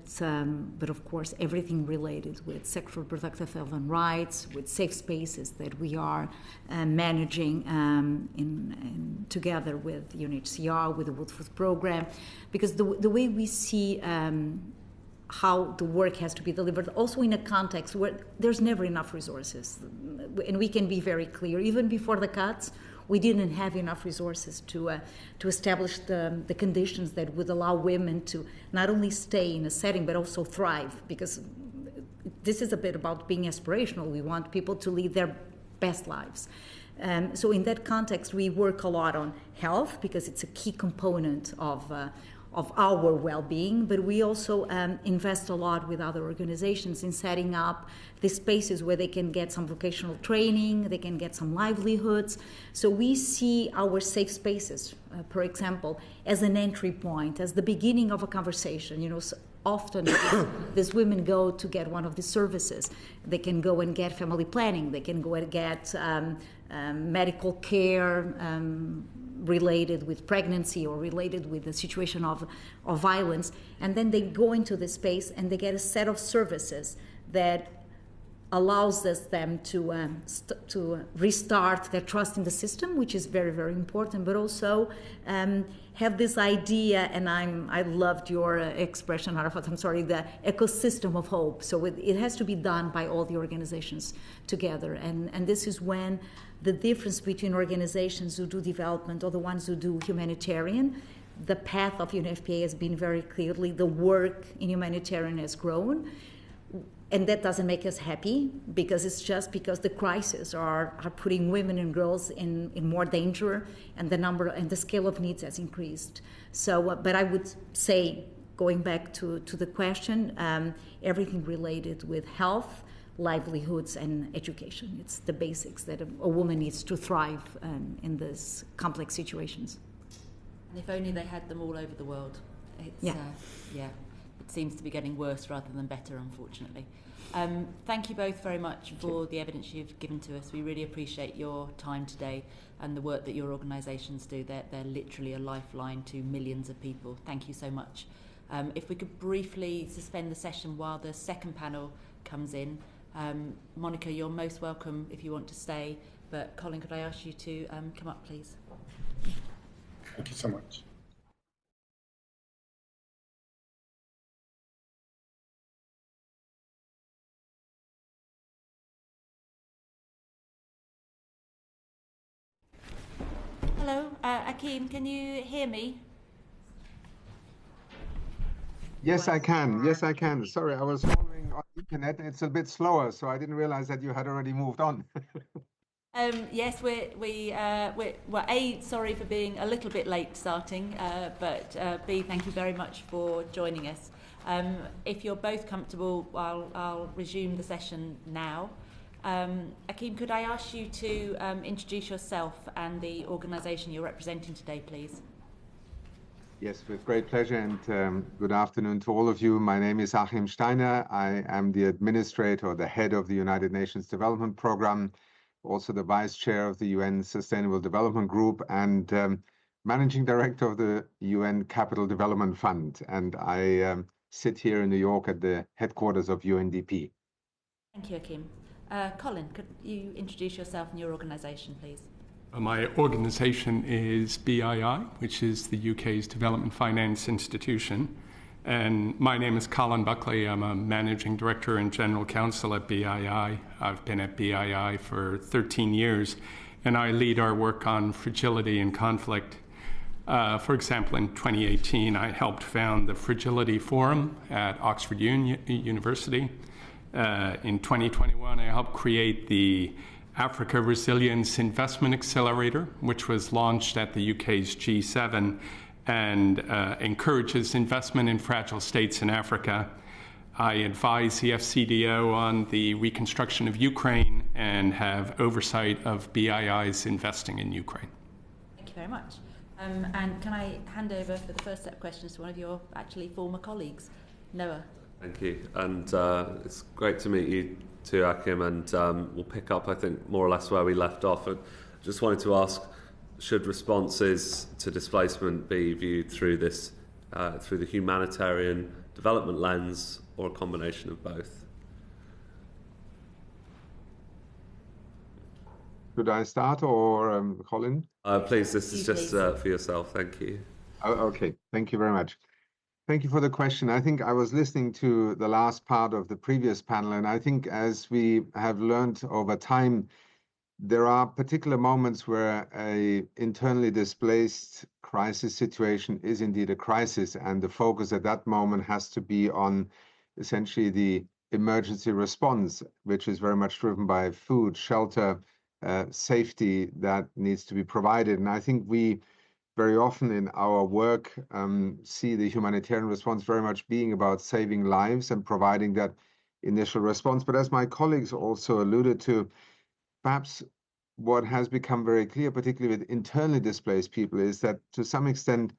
of course everything related with sexual reproductive health and rights, with safe spaces that we are managing in together with UNHCR, with the World Food Program, because the way we see how the work has to be delivered, also in a context where there's never enough resources, and we can be very clear. Even before the cuts, we didn't have enough resources to establish the conditions that would allow women to not only stay in a setting but also thrive, because this is a bit about being aspirational. We want people to lead their best lives. So in that context, we work a lot on health, because it's a key component of our well-being, but we also invest a lot with other organizations in setting up the spaces where they can get some vocational training, they can get some livelihoods. So we see our safe spaces, for example, as an entry point, as the beginning of a conversation. You know, so often these women go to get one of the services. They can go and get family planning, they can go and get medical care, related with pregnancy or related with the situation of violence, and then they go into the space and they get a set of services that allows them to restart their trust in the system, which is very, very important, but also have this idea, and I loved your expression, Arafat, I'm sorry, the ecosystem of hope. So it has to be done by all the organizations together, and this is when the difference between organizations who do development or the ones who do humanitarian, the path of UNFPA has been very clearly, the work in humanitarian has grown. And that doesn't make us happy, because it's just because the crises are putting women and girls in more danger, and the number and the scale of needs has increased. So, but I would say, going back to the question, everything related with health, livelihoods and education. It's the basics that a woman needs to thrive in these complex situations. And if only they had them all over the world. It's, it seems to be getting worse rather than better, unfortunately. Thank you both very much for the evidence you've given to us. We really appreciate your time today and the work that your organisations do. They're literally a lifeline to millions of people. Thank you so much. If we could briefly suspend the session while the second panel comes in. Mónica, you're most welcome if you want to stay, but Colin, could I ask you to come up, please? Thank you so much. Hello, Achim, can you hear me? Yes, I can. Yes, I can. Sorry, I was following on the internet. It's a bit slower, so I didn't realize that you had already moved on. Yes, we're A, sorry for being a little bit late starting, but B, thank you very much for joining us. If you're both comfortable, I'll resume the session now. Achim, could I ask you to introduce yourself and the organisation you're representing today, please? Yes, with great pleasure, and good afternoon to all of you. My name is Achim Steiner. I am the administrator or the head of the United Nations Development Programme, also the vice chair of the UN Sustainable Development Group, and managing director of the UN Capital Development Fund. And I sit here in New York at the headquarters of UNDP. Thank you, Achim. Colin, could you introduce yourself and your organisation, please? My organisation is BII, which is the UK's development finance institution. And my name is Colin Buckley. I'm a managing director and general counsel at BII. I've been at BII for 13 years, and I lead our work on fragility and conflict. For example, in 2018, I helped found the Fragility Forum at Oxford University. In 2021, I helped create the Africa Resilience Investment Accelerator, which was launched at the UK's G7 and encourages investment in fragile states in Africa. I advise the FCDO on the reconstruction of Ukraine and have oversight of BII's investing in Ukraine. Thank you very much. And can I hand over for the first set of questions to one of your actually former colleagues, Noah? Thank you, and it's great to meet you too, Achim, and we'll pick up, I think, more or less where we left off. And just wanted to ask, should responses to displacement be viewed through this, through the humanitarian development lens, or a combination of both? Should I start, or Colin? Please, this is just for yourself. Thank you. Oh, okay, thank you very much. Thank you for the question. I think I was listening to the last part of the previous panel, and I think as we have learned over time, there are particular moments where a internally displaced crisis situation is indeed a crisis, and the focus at that moment has to be on essentially the emergency response, which is very much driven by food, shelter, safety that needs to be provided. And I think we very often in our work see the humanitarian response very much being about saving lives and providing that initial response. But as my colleagues also alluded to, perhaps what has become very clear, particularly with internally displaced people, is that to some extent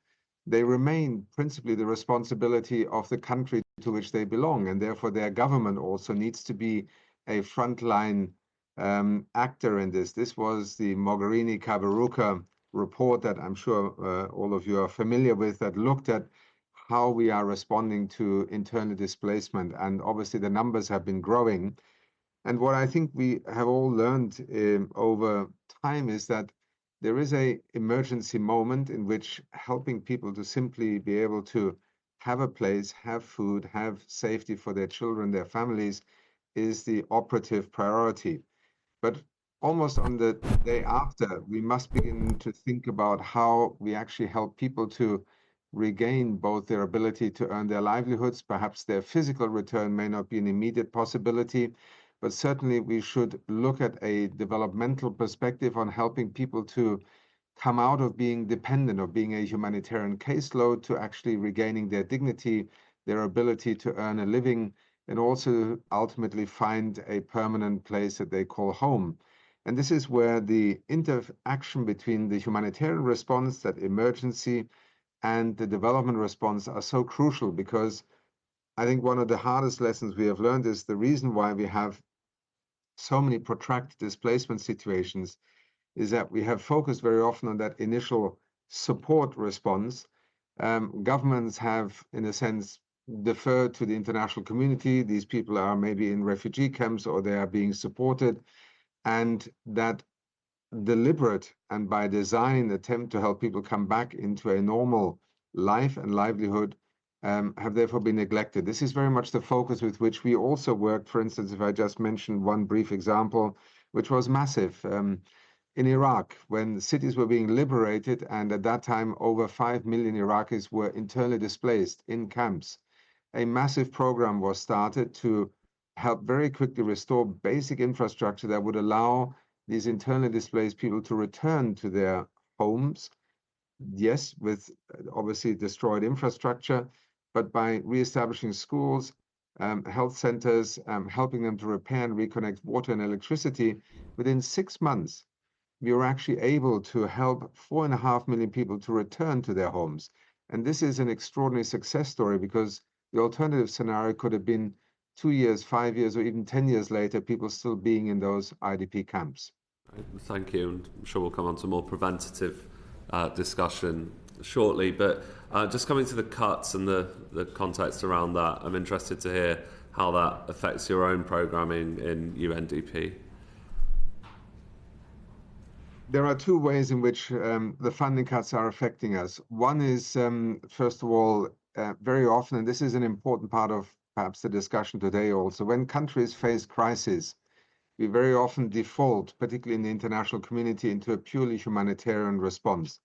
they remain principally the responsibility of the country to which they belong, and therefore their government also needs to be a frontline actor in this. This was the Mogherini-Kaberuka report that I'm sure all of you are familiar with, that looked at how we are responding to internal displacement, and obviously the numbers have been growing. And what I think we have all learned over time is that there is an emergency moment in which helping people to simply be able to have a place, have food, have safety for their children, their families, is the operative priority. But almost on the day after, we must begin to think about how we actually help people to regain both their ability to earn their livelihoods. Perhaps their physical return may not be an immediate possibility, but certainly we should look at a developmental perspective on helping people to come out of being dependent, of being a humanitarian caseload, to actually regaining their dignity, their ability to earn a living and also ultimately find a permanent place that they call home. And this is where the interaction between the humanitarian response, that emergency, and the development response are so crucial, because I think one of the hardest lessons we have learned is the reason why we have so many protracted displacement situations is that we have focused very often on that initial support response. Governments have, in a sense, deferred to the international community. These people are maybe in refugee camps or they are being supported. And that deliberate and by design attempt to help people come back into a normal life and livelihood have therefore been neglected. This is very much the focus with which we also worked. For instance, if I just mentioned one brief example, which was massive. In Iraq, when cities were being liberated, and at that time over 5 million Iraqis were internally displaced in camps, a massive program was started to help very quickly restore basic infrastructure that would allow these internally displaced people to return to their homes. Yes, with obviously destroyed infrastructure, but by reestablishing schools, health centers, helping them to repair and reconnect water and electricity, within 6 months, we were actually able to help 4.5 million people to return to their homes. And this is an extraordinary success story, because the alternative scenario could have been 2 years, 5 years, or even 10 years later, people still being in those IDP camps. Thank you, and I'm sure we'll come on to more preventative discussion shortly. But just coming to the cuts and the context around that, I'm interested to hear how that affects your own programming in UNDP. There are two ways in which the funding cuts are affecting us. One is, first of all, very often, and this is an important part of perhaps the discussion today also, when countries face crisis, we very often default, particularly in the international community, into a purely humanitarian response.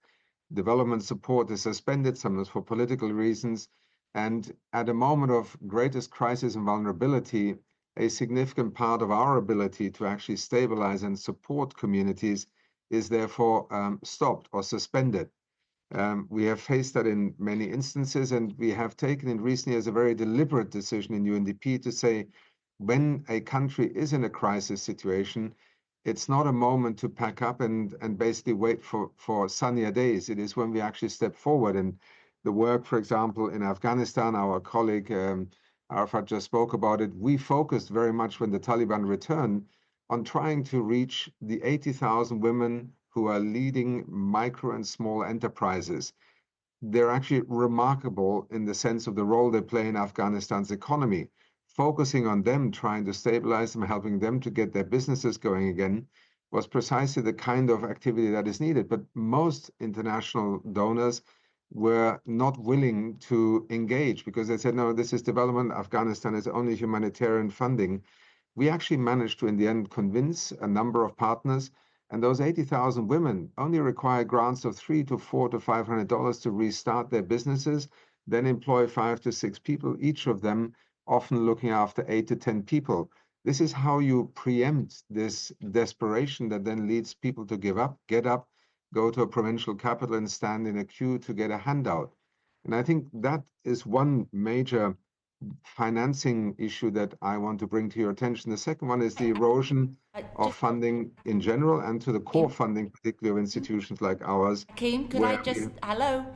Development support is suspended, sometimes for political reasons, and at a moment of greatest crisis and vulnerability, a significant part of our ability to actually stabilize and support communities is therefore stopped or suspended. We have faced that in many instances, and we have taken in recent years a very deliberate decision in UNDP to say, when a country is in a crisis situation, it's not a moment to pack up and basically wait for sunnier days. It is when we actually step forward. And the work, for example, in Afghanistan, our colleague Arafat just spoke about it, we focused very much when the Taliban returned on trying to reach the 80,000 women who are leading micro and small enterprises. They're actually remarkable in the sense of the role they play in Afghanistan's economy. Focusing on them, trying to stabilize them, helping them to get their businesses going again, was precisely the kind of activity that is needed. But most international donors were not willing to engage because they said, no, this is development. Afghanistan is only humanitarian funding. We actually managed to, in the end, convince a number of partners, and those 80,000 women only require grants of $300 to $400 to $500 to restart their businesses, then employ 5 to 6 people, each of them often looking after 8 to 10 people. This is how you preempt this desperation that then leads people to give up, get up, go to a provincial capital and stand in a queue to get a handout. And I think that is one major financing issue that I want to bring to your attention. The second one is the erosion of funding in general and to the core funding, particularly of institutions like ours. Achim, could I just, hello?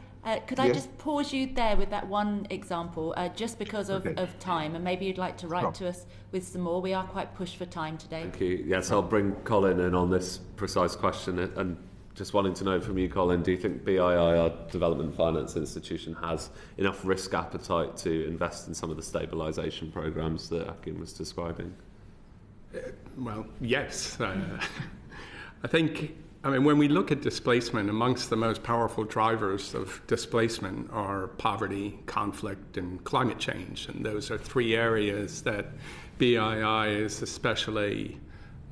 Could I just pause you there with that one example, just because of time, and maybe you'd like to write to us with some more. We are quite pushed for time today. Thank you. Yes, I'll bring Colin in on this precise question, and just wanting to know from you, Colin, do you think BII, our development finance institution, has enough risk appetite to invest in some of the stabilisation programmes that Achim was describing? Well, yes. I think, when we look at displacement, amongst the most powerful drivers of displacement are poverty, conflict, and climate change. And those are 3 areas that BII is especially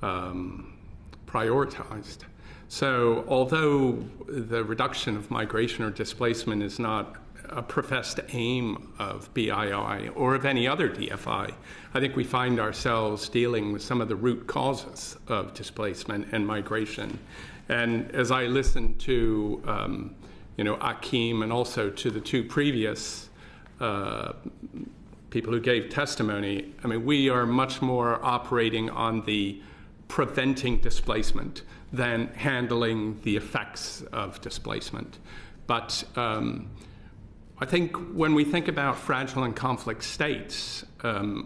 prioritized. So although the reduction of migration or displacement is not a professed aim of BII or of any other DFI, I think we find ourselves dealing with some of the root causes of displacement and migration. And as I listened to Achim and also to the 2 previous people who gave testimony, I mean, we are much more operating on the preventing displacement than handling the effects of displacement. But I think when we think about fragile and conflict states,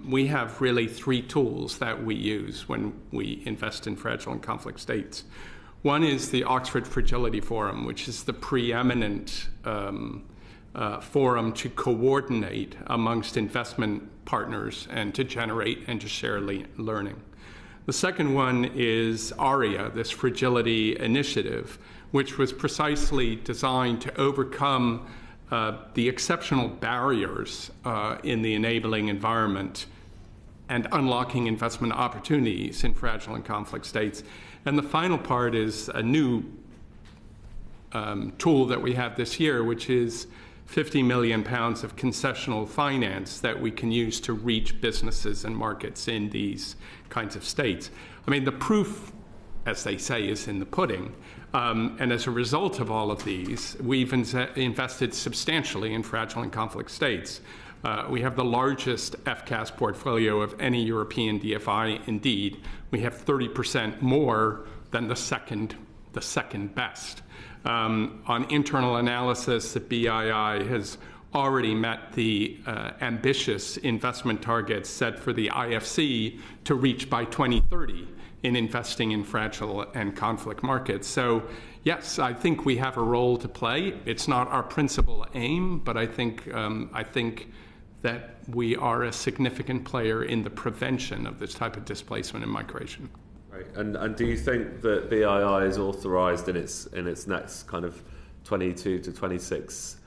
we have really three tools that we use when we invest in fragile and conflict states. One is the Oxford Fragility Forum, which is the preeminent forum to coordinate amongst investment partners and to generate and to share learning. The second one is ARIA, this fragility initiative, which was precisely designed to overcome the exceptional barriers in the enabling environment and unlocking investment opportunities in fragile and conflict states. And the final part is a new tool that we have this year, which is £50 million of concessional finance that we can use to reach businesses and markets in these kinds of states. I mean, the proof, as they say, is in the pudding. And as a result of all of these, we've invested substantially in fragile and conflict states. We have the largest FCAS portfolio of any European DFI. Indeed, we have 30% more than the second best. On internal analysis, the BII has already met the ambitious investment targets set for the IFC to reach by 2030 in investing in fragile and conflict markets. So yes, I think we have a role to play. It's not our principal aim, but I think that we are a significant player in the prevention of this type of displacement and migration. Right. And do you think that BII is authorised in its next kind of 22 to 26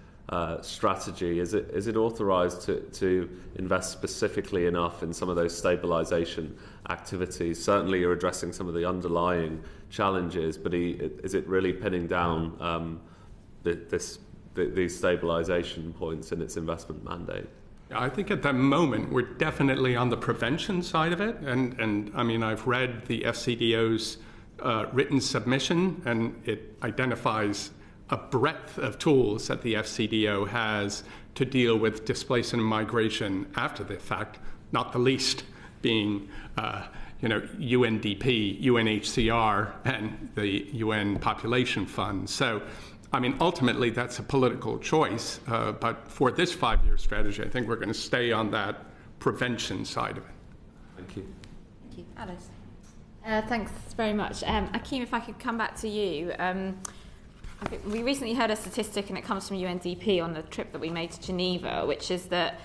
strategy? Is it authorised to invest specifically enough in some of those stabilisation activities? Certainly, you're addressing some of the underlying challenges, but is it really pinning down these stabilisation points in its investment mandate? I think at the moment we're definitely on the prevention side of it, and I mean, I've read the FCDO's written submission, and it identifies a breadth of tools that the FCDO has to deal with displacement and migration after the fact, not the least being UNDP, UNHCR, and the UN Population Fund. So I mean, ultimately, that's a political choice, but for this 5-year strategy, I think we're going to stay on that prevention side of it. Thank you. Thank you. Alice? Thanks very much. Achim, if I could come back to you. I think we recently heard a statistic, and it comes from UNDP on the trip that we made to Geneva, which is that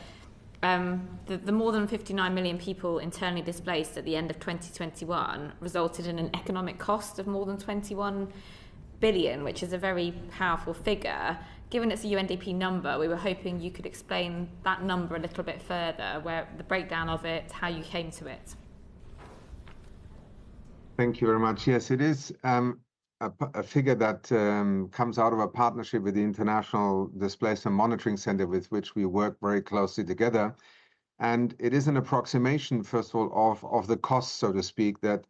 the more than 59 million people internally displaced at the end of 2021 resulted in an economic cost of more than 21 billion, which is a very powerful figure. Given it's a UNDP number, we were hoping you could explain that number a little bit further, where the breakdown of it, how you came to it. Thank you very much. Yes, it is a figure that comes out of a partnership with the International Displacement Monitoring Center, with which we work very closely together. And it is an approximation, first of all, of the cost, so to speak, that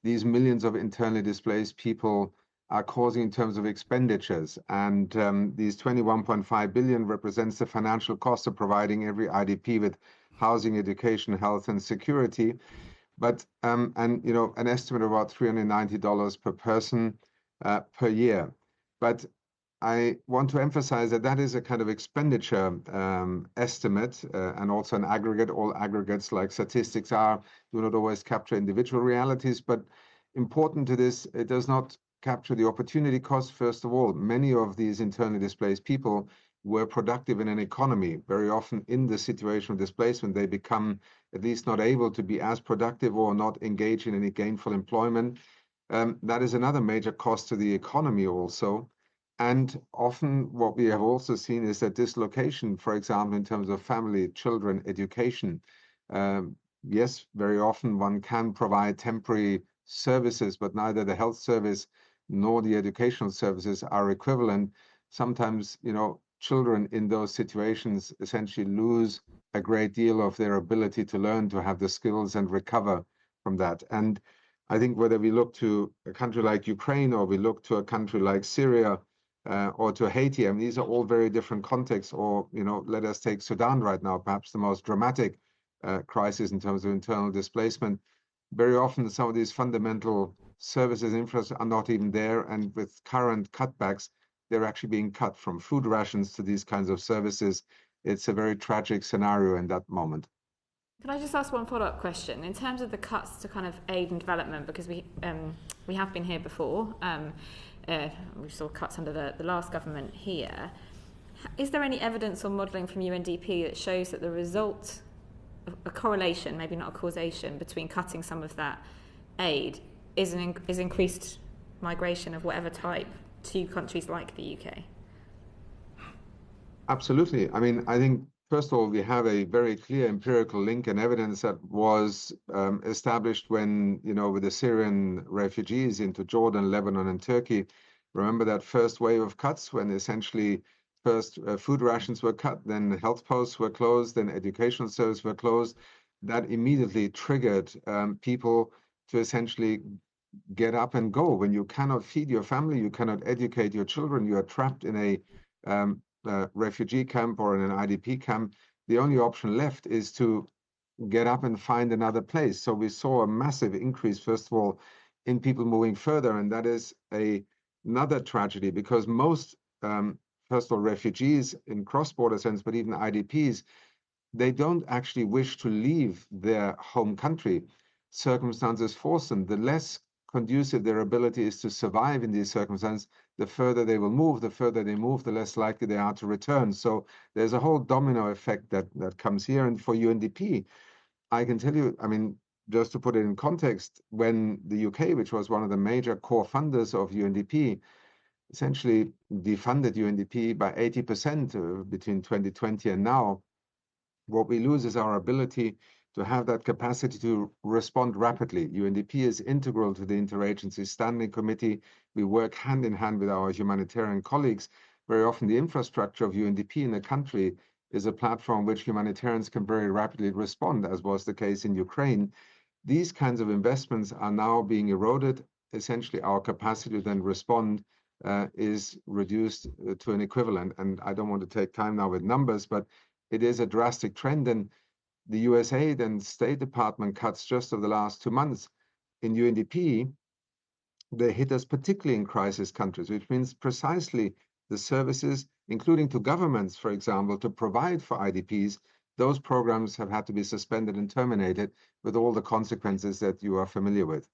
these millions of internally displaced people are causing in terms of expenditures. And these 21.5 billion represents the financial cost of providing every IDP with housing, education, health, and security. But, an estimate of about $390 per person per year. But I want to emphasize that that is a kind of expenditure estimate and also an aggregate. All aggregates, like statistics do not always capture individual realities, but important to this, it does not capture the opportunity cost. First of all, many of these internally displaced people were productive in an economy. Very often in the situation of displacement, they become at least not able to be as productive or not engage in any gainful employment. That is another major cost to the economy also. And often what we have also seen is that dislocation, for example, in terms of family, children, education. Yes, very often one can provide temporary services, but neither the health service nor the educational services are equivalent. Sometimes, children in those situations essentially lose a great deal of their ability to learn, to have the skills and recover from that. And I think whether we look to a country like Ukraine or we look to a country like Syria, or to Haiti. I mean, these are all very different contexts. Or, let us take Sudan right now, perhaps the most dramatic crisis in terms of internal displacement. Very often, some of these fundamental services infrastructure are not even there, and with current cutbacks, they're actually being cut from food rations to these kinds of services. It's a very tragic scenario in that moment. Can I just ask one follow-up question? In terms of the cuts to kind of aid and development, because we have been here before, we saw cuts under the last government here. Is there any evidence or modelling from UNDP that shows that the result, a correlation, maybe not a causation, between cutting some of that aid is increased migration of whatever type to countries like the UK? Absolutely. I mean, I think, first of all, we have a very clear empirical link and evidence that was established when, with the Syrian refugees into Jordan, Lebanon, and Turkey. Remember that first wave of cuts when essentially first food rations were cut, then health posts were closed, then educational services were closed. That immediately triggered people to essentially get up and go. When you cannot feed your family, you cannot educate your children, you are trapped in a refugee camp or in an IDP camp, the only option left is to get up and find another place. So we saw a massive increase, first of all, in people moving further. And that is another tragedy, because most, first of all, refugees in cross-border sense, but even IDPs, they don't actually wish to leave their home country. Circumstances force them. The less conducive their ability is to survive in these circumstances, the further they will move. The further they move, the less likely they are to return. So there's a whole domino effect that comes here. And for UNDP, I can tell you, I mean, just to put it in context, when the UK, which was one of the major core funders of UNDP, essentially defunded UNDP by 80% between 2020 and now, what we lose is our ability to have that capacity to respond rapidly. UNDP is integral to the Interagency Standing Committee. We work hand in hand with our humanitarian colleagues. Very often the infrastructure of UNDP in a country is a platform which humanitarians can very rapidly respond, as was the case in Ukraine. These kinds of investments are now being eroded. Essentially, our capacity to then respond is reduced to an equivalent. And I don't want to take time now with numbers, but it is a drastic trend. And the USAID and State Department cuts just over the last 2 months in UNDP, they hit us particularly in crisis countries, which means precisely the services, including to governments, for example, to provide for IDPs, those programs have had to be suspended and terminated with all the consequences that you are familiar with.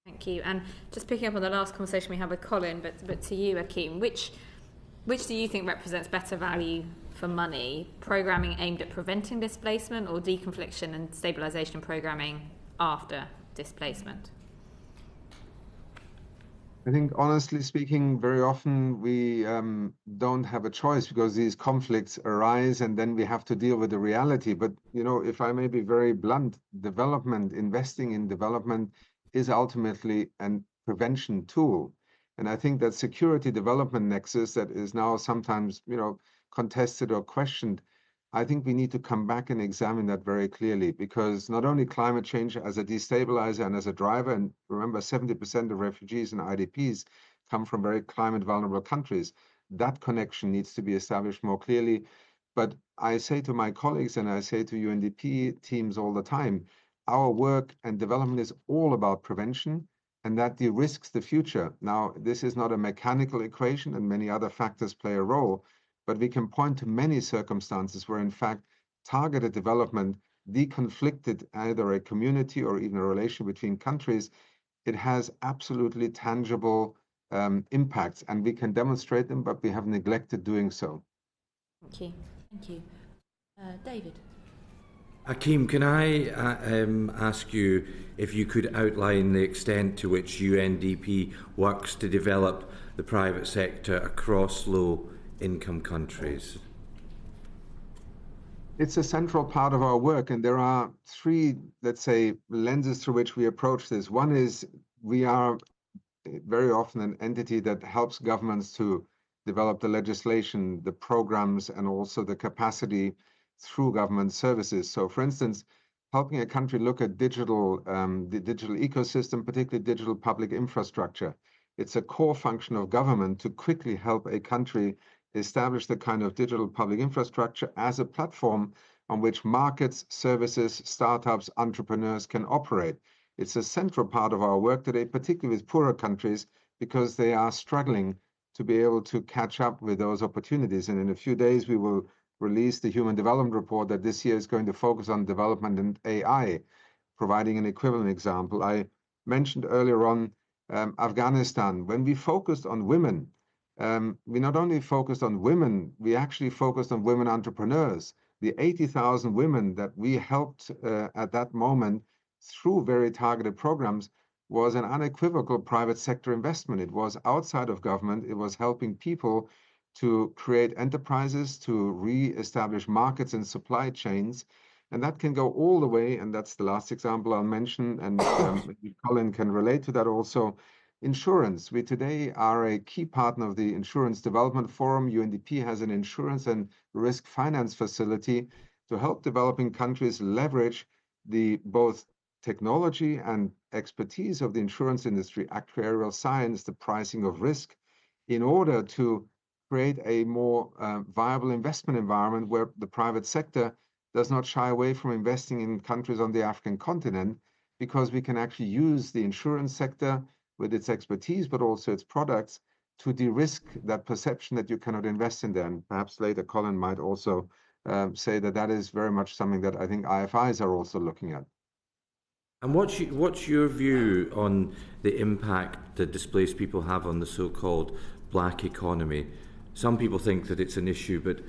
Thank you. And just picking up on the last conversation we had with Colin, but to you, Achim, which do you think represents better value for money, programming aimed at preventing displacement or deconfliction and stabilisation programming after displacement? I think, honestly speaking, very often we don't have a choice because these conflicts arise and then we have to deal with the reality. But, if I may be very blunt, investing in development is ultimately a prevention tool. And I think that security development nexus that is now sometimes, contested or questioned, I think we need to come back and examine that very clearly, because not only climate change as a destabilizer and as a driver, and remember 70% of refugees and IDPs come from very climate vulnerable countries, that connection needs to be established more clearly. But I say to my colleagues and I say to UNDP teams all the time, our work and development is all about prevention, and that de-risks the future. Now, this is not a mechanical equation and many other factors play a role, but we can point to many circumstances where, in fact, targeted development deconflicted either a community or even a relation between countries. It has absolutely tangible impacts, and we can demonstrate them, but we have neglected doing so. Thank you. Thank you. David? Achim, can I ask you if you could outline the extent to which UNDP works to develop the private sector across low-income countries? It's a central part of our work, and there are three, let's say, lenses through which we approach this. One is we are very often an entity that helps governments to develop the legislation, the programs, and also the capacity through government services. So, for instance, helping a country look at the digital ecosystem, particularly digital public infrastructure. it's a core function of government to quickly help a country establish the kind of digital public infrastructure as a platform on which markets, services, startups, entrepreneurs can operate. It's a central part of our work today, particularly with poorer countries, because they are struggling to be able to catch up with those opportunities. And in a few days, we will release the Human Development Report that this year is going to focus on development and AI, providing an equivalent example. I mentioned earlier on Afghanistan. When we focused on women, we not only focused on women, we actually focused on women entrepreneurs. The 80,000 women that we helped at that moment through very targeted programs was an unequivocal private sector investment. It was outside of government. It was helping people to create enterprises, to re-establish markets and supply chains. And that can go all the way, and that's the last example I'll mention, and Colin can relate to that also. Insurance. We today are a key partner of the Insurance Development Forum. UNDP has an insurance and risk finance facility to help developing countries leverage the both technology and expertise of the insurance industry, actuarial science, the pricing of risk, in order to create a more viable investment environment where the private sector does not shy away from investing in countries on the African continent, because we can actually use the insurance sector with its expertise, but also its products, to de-risk that perception that you cannot invest in there. And perhaps later Colin might also say that that is very much something that I think IFIs are also looking at. And what's your view on the impact that displaced people have on the so-called black economy? Some people think that it's an issue, but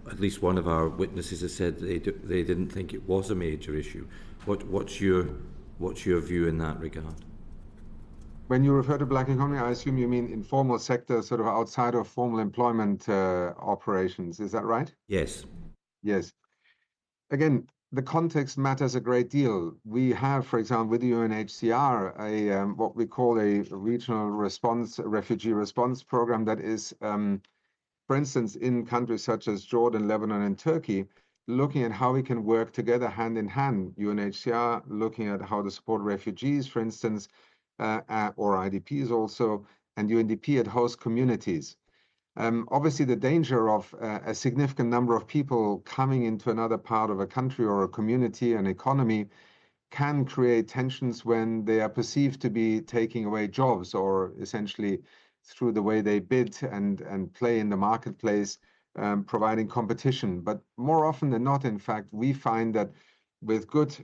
at least one of our witnesses has said they didn't think it was a major issue. What's your view in that regard? When you refer to black economy, I assume you mean informal sector, sort of outside of formal employment operations. Is that right? Yes. Yes. Again, the context matters a great deal. We have, for example, with the UNHCR, what we call a regional refugee response program that is, for instance, in countries such as Jordan, Lebanon, and Turkey, looking at how we can work together hand in hand. UNHCR looking at how to support refugees, for instance, or IDPs also, and UNDP at host communities. Obviously, the danger of a significant number of people coming into another part of a country or a community and economy can create tensions when they are perceived to be taking away jobs, or essentially through the way they bid and play in the marketplace, providing competition. But more often than not, in fact, we find that with good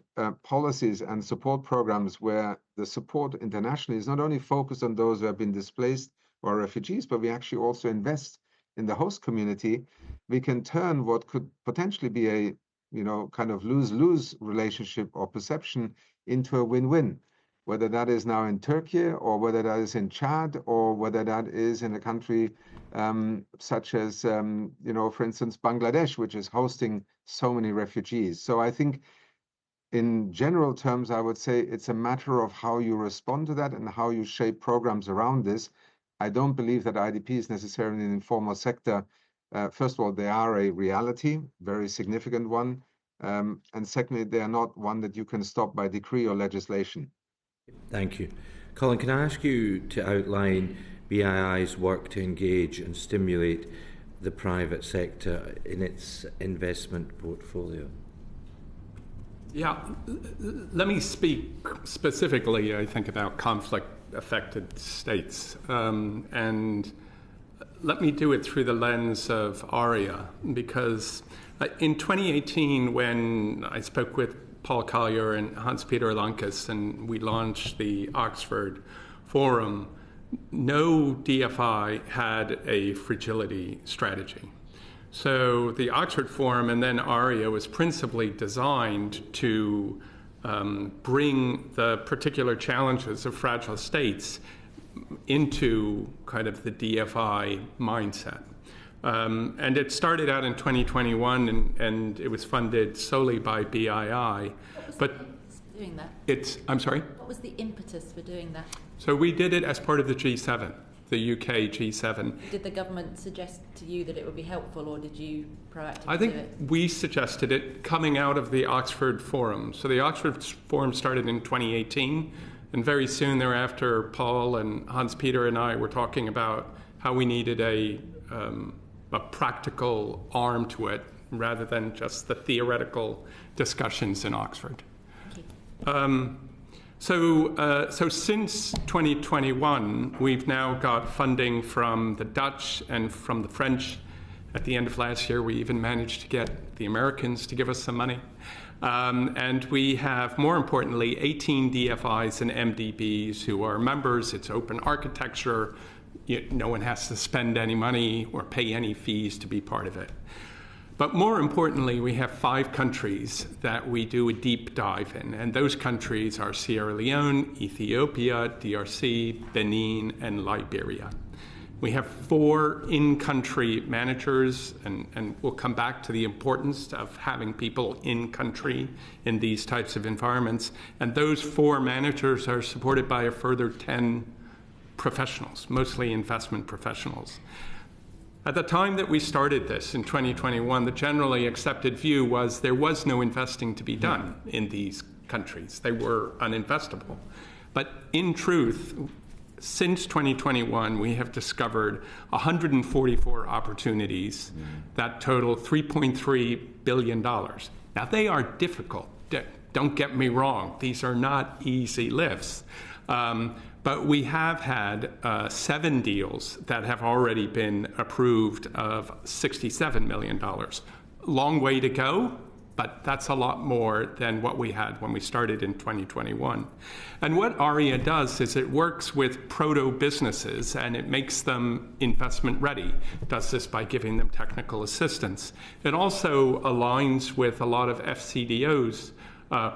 policies and support programs where the support internationally is not only focused on those who have been displaced or refugees, but we actually also invest in the host community, we can turn what could potentially be a kind of lose-lose relationship or perception into a win-win, whether that is now in Turkey or whether that is in Chad or whether that is in a country such as, for instance, Bangladesh, which is hosting so many refugees. So I think in general terms, I would say it's a matter of how you respond to that and how you shape programs around this. I don't believe that IDP is necessarily an informal sector. First of all, they are a reality, very significant one. And secondly, they are not one that you can stop by decree or legislation. Thank you. Colin, can I ask you to outline BII's work to engage and stimulate the private sector in its investment portfolio? Yeah, let me speak specifically, I think, about conflict-affected states. And let me do it through the lens of ARIA, because in 2018, when I spoke with Paul Collier and Hans-Peter Lankus, and we launched the Oxford Forum, no DFI had a fragility strategy. So the Oxford Forum and then ARIA was principally designed to bring the particular challenges of fragile states into kind of the DFI mindset. And it started out in 2021, and it was funded solely by BII. But doing that? I'm sorry? What was the impetus for doing that? So we did it as part of the G7, the UK G7. Did the government suggest to you that it would be helpful, or did you proactively I think do it? we suggested it coming out of the Oxford Forum. So the Oxford Forum started in 2018, And very soon thereafter, Paul and Hans-Peter and I were talking about how we needed a practical arm to it rather than just the theoretical discussions in Oxford. So since 2021, we've now got funding from the Dutch and from the French. At the end of last year, we even managed to get the Americans to give us some money. And we have, more importantly, 18 DFIs and MDBs who are members. It's open architecture. No one has to spend any money or pay any fees to be part of it. But more importantly, we have 5 countries that we do a deep dive in. And those countries are Sierra Leone, Ethiopia, DRC, Benin, and Liberia. We have 4 in-country managers, and we'll come back to the importance of having people in-country in these types of environments. And those 4 managers are supported by a further 10 professionals, mostly investment professionals. At the time that we started this in 2021, the generally accepted view was there was no investing to be done in these countries. They were uninvestable. But in truth, since 2021, we have discovered 144 opportunities that total $3.3 billion. Now, they are difficult. Don't get me wrong. These are not easy lifts. But we have had 7 deals that have already been approved of $67 million. Long way to go, but that's a lot more than what we had when we started in 2021. And what ARIA does is it works with proto-businesses and it makes them investment ready. It does this by giving them technical assistance. It also aligns with a lot of FCDO's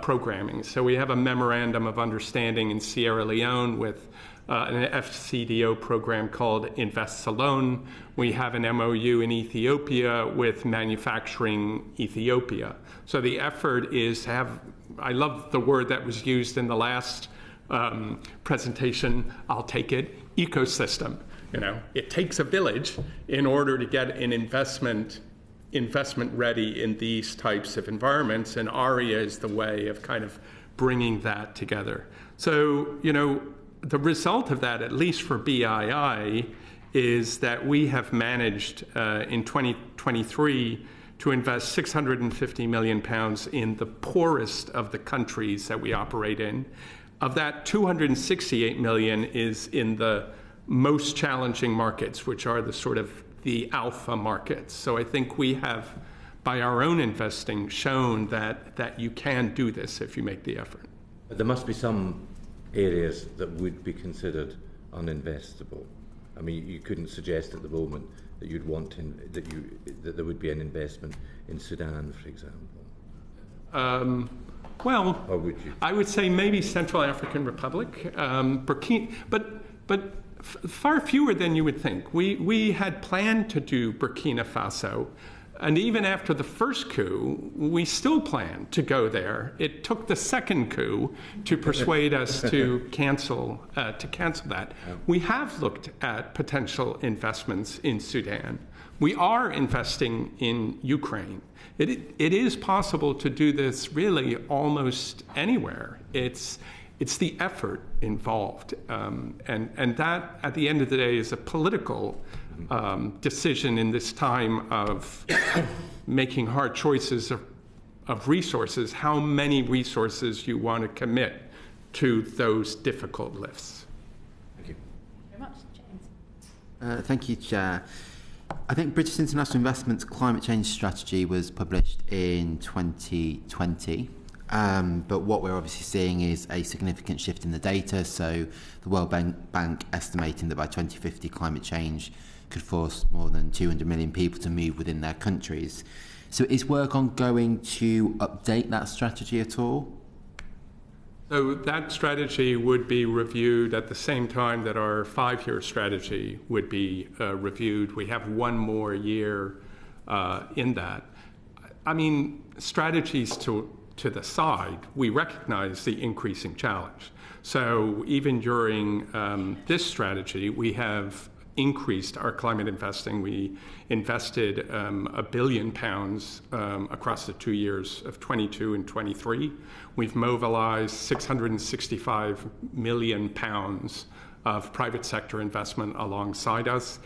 programming. So we have a memorandum of understanding in Sierra Leone with an FCDO program called Invest Alone. We have an MOU in Ethiopia with Manufacturing Ethiopia. So the effort is to have, I love the word that was used in the last presentation, I'll take it, ecosystem. It takes a village in order to get an investment ready in these types of environments, and ARIA is the way of kind of bringing that together. So, the result of that, at least for BII, is that we have managed in 2023 to invest £650 million in the poorest of the countries that we operate in. Of that, 268 million is in the most challenging markets, which are the sort of the alpha markets. So I think we have, by our own investing, shown that you can do this if you make the effort. But there must be some areas that would be considered uninvestable. I mean, you couldn't suggest at the moment that you'd want that there would be an investment in Sudan, for example. Well, or would you? I would say maybe Central African Republic, Burkina, but far fewer than you would think. We had planned to do Burkina Faso, and even after the first coup, we still planned to go there. It took the second coup to persuade us to cancel that. We have looked at potential investments in Sudan. We are investing in Ukraine. It is possible to do this really almost anywhere. It's the effort involved, and that, at the end of the day, is a political decision in this time of making hard choices of resources, how many resources you want to commit to those difficult lifts. Thank you. Very much, James. Thank you, Chair. I think British International Investment's climate change strategy was published in 2020. But what we're obviously seeing is a significant shift in the data. So the World Bank estimating that by 2050 climate change could force more than 200 million people to move within their countries. So is work ongoing to update that strategy at all? So that strategy would be reviewed at the same time that our 5-year strategy would be reviewed. We have 1 more year in that. I mean, strategies to the side, we recognize the increasing challenge. So even during this strategy, we have increased our climate investing. We invested £1 billion across the 2 years of 22 and 23. We've mobilized £665 million of private sector investment alongside us.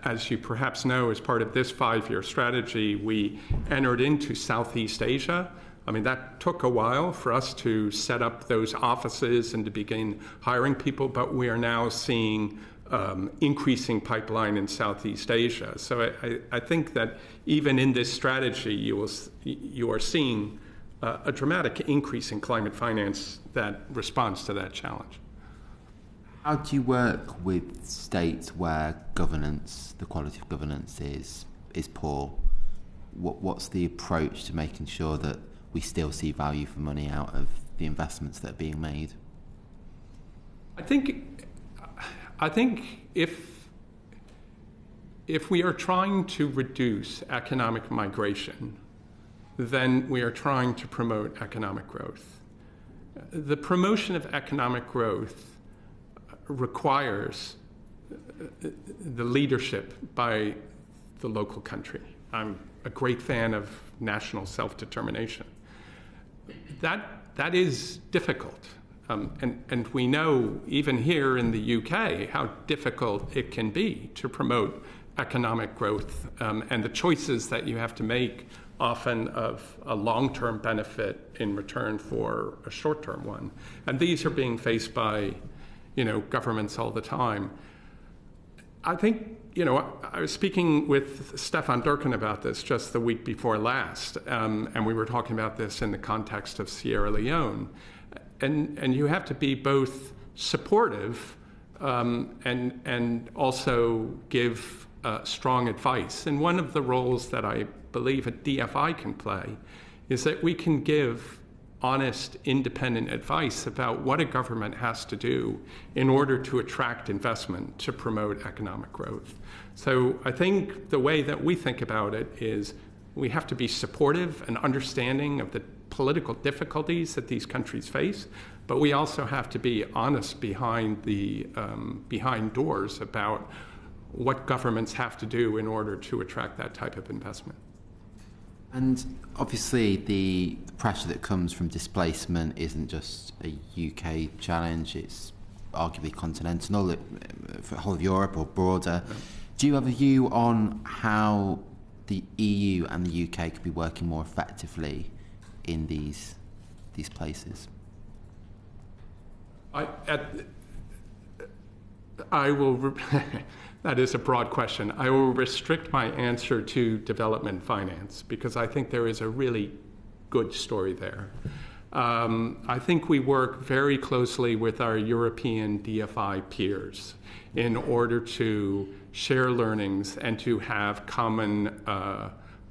As you perhaps know, as part of this 5-year strategy, we entered into Southeast Asia. I mean, that took a while for us to set up those offices and to begin hiring people, but we are now seeing increasing pipeline in Southeast Asia. So I think that even in this strategy, you are seeing a dramatic increase in climate finance that responds to that challenge. How do you work with states where governance, the quality of governance is poor? What's the approach to making sure that we still see value for money out of the investments that are being made? I think if we are trying to reduce economic migration, then we are trying to promote economic growth. The promotion of economic growth requires the leadership by the local country. I'm a great fan of national self-determination. That is difficult. And we know, even here in the UK, how difficult it can be to promote economic growth and the choices that you have to make, often of a long-term benefit in return for a short-term one. And these are being faced by, governments all the time. I think, I was speaking with Stefan Durkin about this just the week before last, and we were talking about this in the context of Sierra Leone. And you have to be both supportive and also give strong advice. And one of the roles that I believe a DFI can play is that we can give honest, independent advice about what a government has to do in order to attract investment to promote economic growth. So I think the way that we think about it is we have to be supportive and understanding of the political difficulties that these countries face, but we also have to be honest behind doors about what governments have to do in order to attract that type of investment. And obviously the pressure that comes from displacement isn't just a UK challenge, it's arguably continental, for the whole of Europe or broader. Yeah. Do you have a view on how the EU and the UK could be working more effectively in these places? I will. That is a broad question. I will restrict my answer to development finance because I think there is a really good story there. I think we work very closely with our European DFI peers in order to share learnings and to have common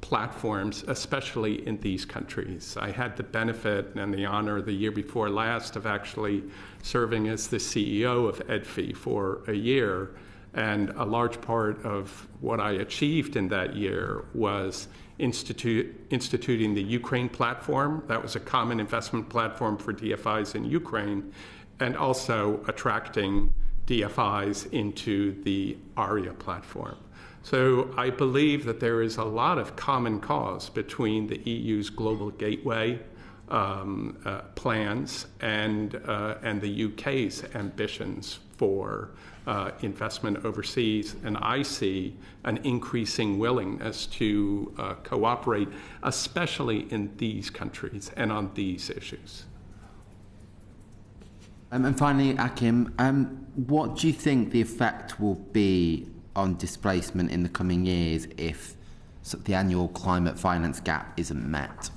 platforms, especially in these countries. I had the benefit and the honor the year before last of actually serving as the CEO of EDFI for a year. And a large part of what I achieved in that year was instituting the Ukraine platform. That was a common investment platform for DFIs in Ukraine, and also attracting DFIs into the ARIA platform. So I believe that there is a lot of common cause between the EU's Global Gateway plans and the UK's ambitions for investment overseas, and I see an increasing willingness to cooperate, especially in these countries and on these issues. And finally, Achim, what do you think the effect will be on displacement in the coming years if the annual climate finance gap isn't met?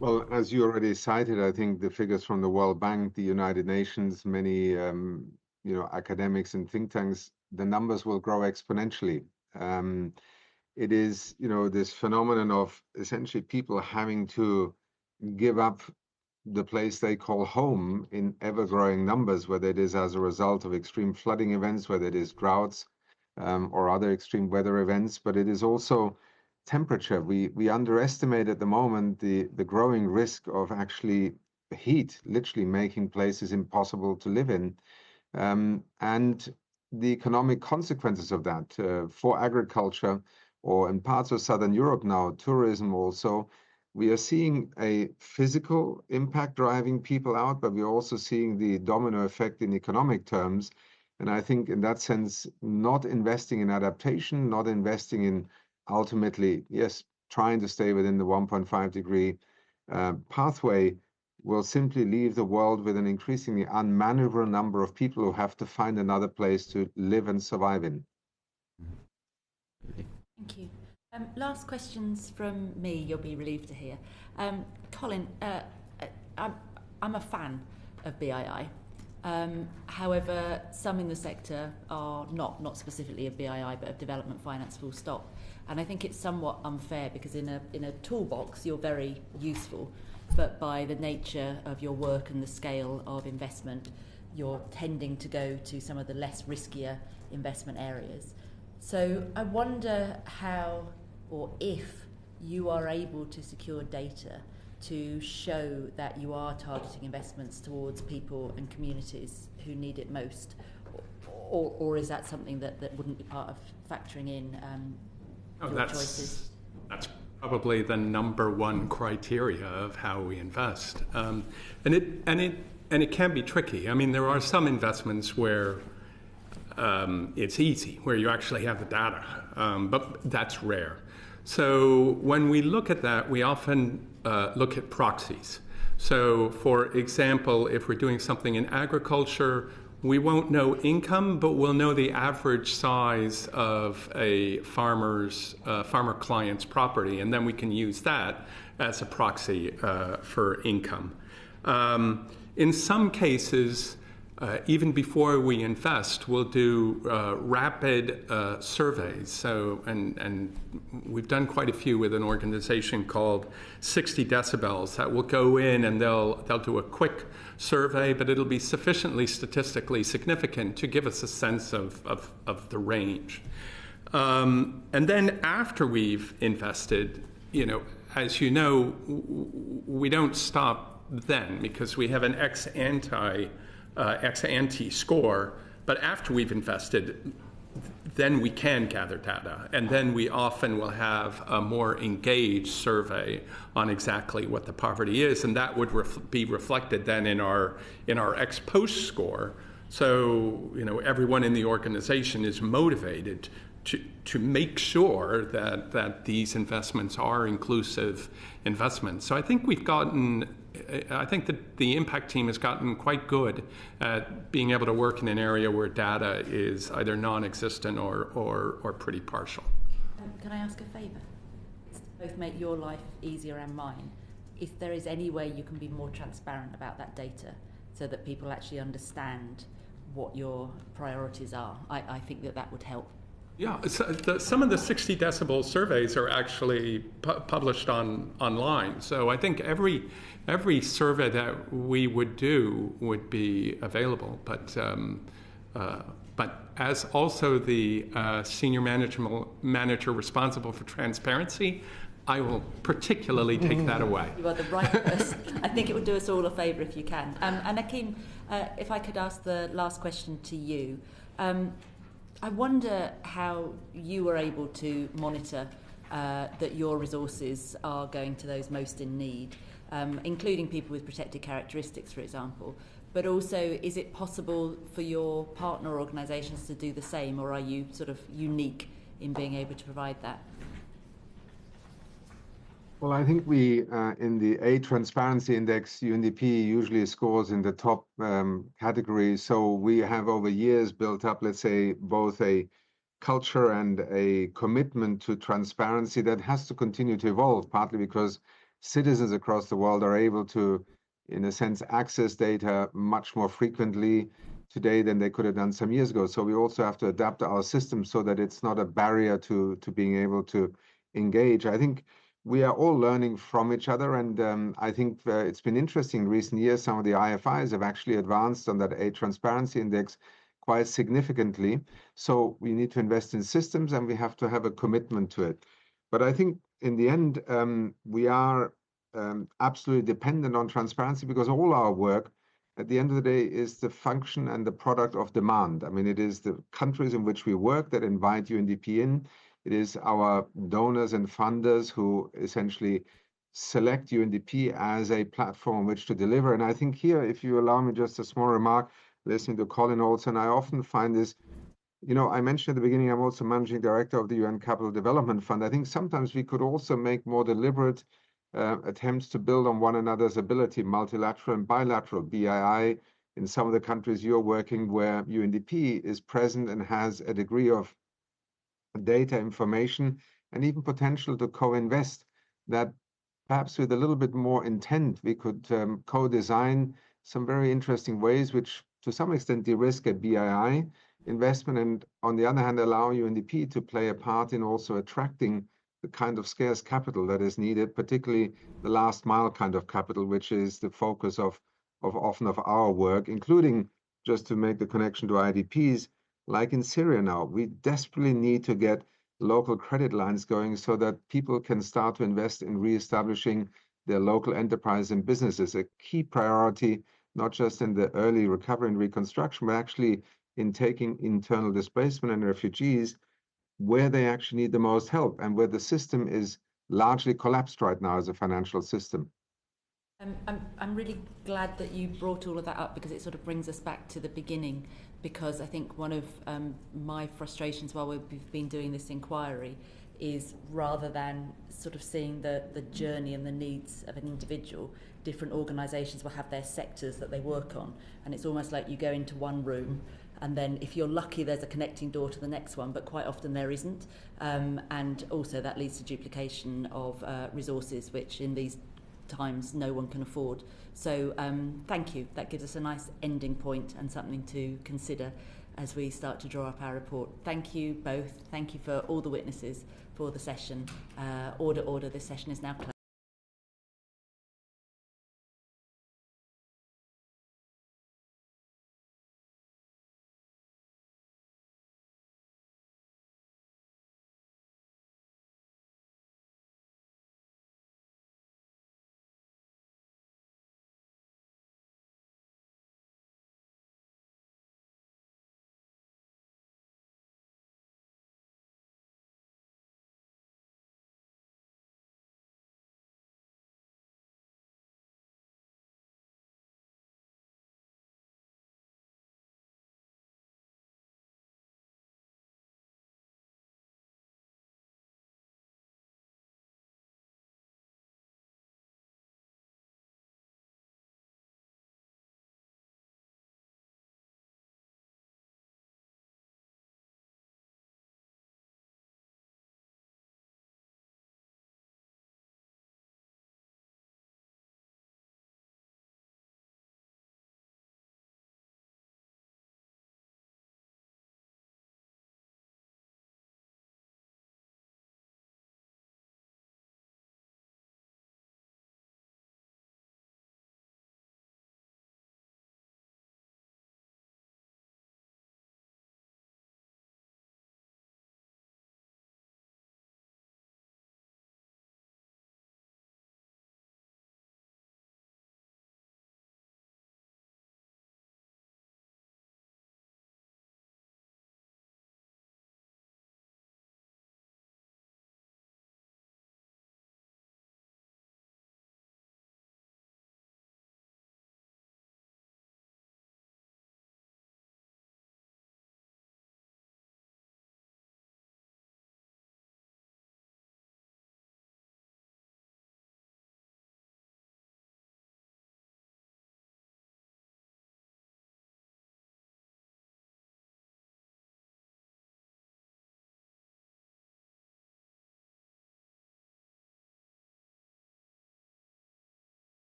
Well, as you already cited, I think the figures from the World Bank, the United Nations, many academics and think tanks, the numbers will grow exponentially. It is, this phenomenon of essentially people having to give up the place they call home in ever-growing numbers, whether it is as a result of extreme flooding events, whether it is droughts or other extreme weather events, but it is also temperature. We underestimate at the moment the growing risk of actually heat literally making places impossible to live in. and the economic consequences of that for agriculture, or in parts of Southern Europe now, tourism also. We are seeing a physical impact driving people out, but we're also seeing the domino effect in economic terms. And I think in that sense, not investing in adaptation, not investing in ultimately, yes, trying to stay within the 1.5 degree pathway will simply leave the world with an increasingly unmanageable number of people who have to find another place to live and survive in. Thank you. Last questions from me, you'll be relieved to hear. Colin, I'm a fan of BII. However, some in the sector are not specifically of BII, but of development finance full stop. And I think it's somewhat unfair because in a toolbox, you're very useful, but by the nature of your work and the scale of investment, you're tending to go to some of the less riskier investment areas. So I wonder how or if you are able to secure data to show that you are targeting investments towards people and communities who need it most, or is that something that wouldn't be part of factoring in your choices? That's probably the number one criteria of how we invest, and it can be tricky. I mean, there are some investments where it's easy, where you actually have the data, but that's rare. So when we look at that, we often look at proxies. So for example, if we're doing something in agriculture, we won't know income, but we'll know the average size of a farmer client's property, and then we can use that as a proxy for income. In some cases, even before we invest, we'll do rapid surveys. So, and we've done quite a few with an organization called 60 Decibels that will go in and they'll do a quick survey, but it'll be sufficiently statistically significant to give us a sense of the range. And then after we've invested, as you know, we don't stop then because we have an ex ante score, but after we've invested, then we can gather data, and then we often will have a more engaged survey on exactly what the poverty is, and that would be reflected then in our ex post score. So everyone in the organization is motivated to make sure that these investments are inclusive investments. So I think that the impact team has gotten quite good at being able to work in an area where data is either non-existent or pretty partial. Can I ask a favour? To both make your life easier and mine, if there is any way you can be more transparent about that data so that people actually understand what your priorities are, I think that would help. Yeah, some of the 60 decibel surveys are actually published online. So I think every survey that we would do would be available. But as also the senior manager responsible for transparency, I will particularly take that away. You are the right person. I think it would do us all a favour if you can. And Achim, if I could ask the last question to you. I wonder how you were able to monitor that your resources are going to those most in need, including people with protected characteristics, for example. But also, is it possible for your partner organisations to do the same, or are you sort of unique in being able to provide that? Well, I think we, in the A Transparency Index, UNDP usually scores in the top category. So we have over years built up, let's say, both a culture and a commitment to transparency that has to continue to evolve, partly because citizens across the world are able to, in a sense, access data much more frequently today than they could have done some years ago. So we also have to adapt our system so that it's not a barrier to being able to engage. I think we are all learning from each other, and I think it's been interesting in recent years. Some of the IFIs have actually advanced on that A Transparency Index quite significantly. So we need to invest in systems, and we have to have a commitment to it. But I think in the end, we are absolutely dependent on transparency because all our work at the end of the day, is the function and the product of demand. I mean, it is the countries in which we work that invite UNDP in. It is our donors and funders who essentially select UNDP as a platform on which to deliver. And I think here, if you allow me just a small remark, listening to Colin also, and I often find this, I mentioned at the beginning, I'm also managing director of the UN Capital Development Fund. I think sometimes we could also make more deliberate attempts to build on one another's ability, multilateral and bilateral, BII, in some of the countries you're working where UNDP is present and has a degree of data, information, and even potential to co-invest, that perhaps with a little bit more intent, we could co-design some very interesting ways which to some extent de-risk a BII investment and on the other hand allow UNDP to play a part in also attracting the kind of scarce capital that is needed, particularly the last mile kind of capital, which is the focus of often of our work, including, just to make the connection to IDPs, like in Syria now, we desperately need to get local credit lines going so that people can start to invest in reestablishing their local enterprise and businesses, a key priority, not just in the early recovery and reconstruction, but actually in taking internal displacement and refugees where they actually need the most help and where the system is largely collapsed right now as a financial system. I'm really glad that you brought all of that up because it sort of brings us back to the beginning, because I think one of my frustrations while we've been doing this inquiry is rather than sort of seeing the journey and the needs of an individual, different organisations will have their sectors that they work on, and it's almost like you go into one room and then if you're lucky there's a connecting door to the next one, but quite often there isn't, and also that leads to duplication of resources which in these times no one can afford. So thank you, that gives us a nice ending point and something to consider as we start to draw up our report. Thank you both, thank you for all the witnesses for the session. Order, this session is now closed.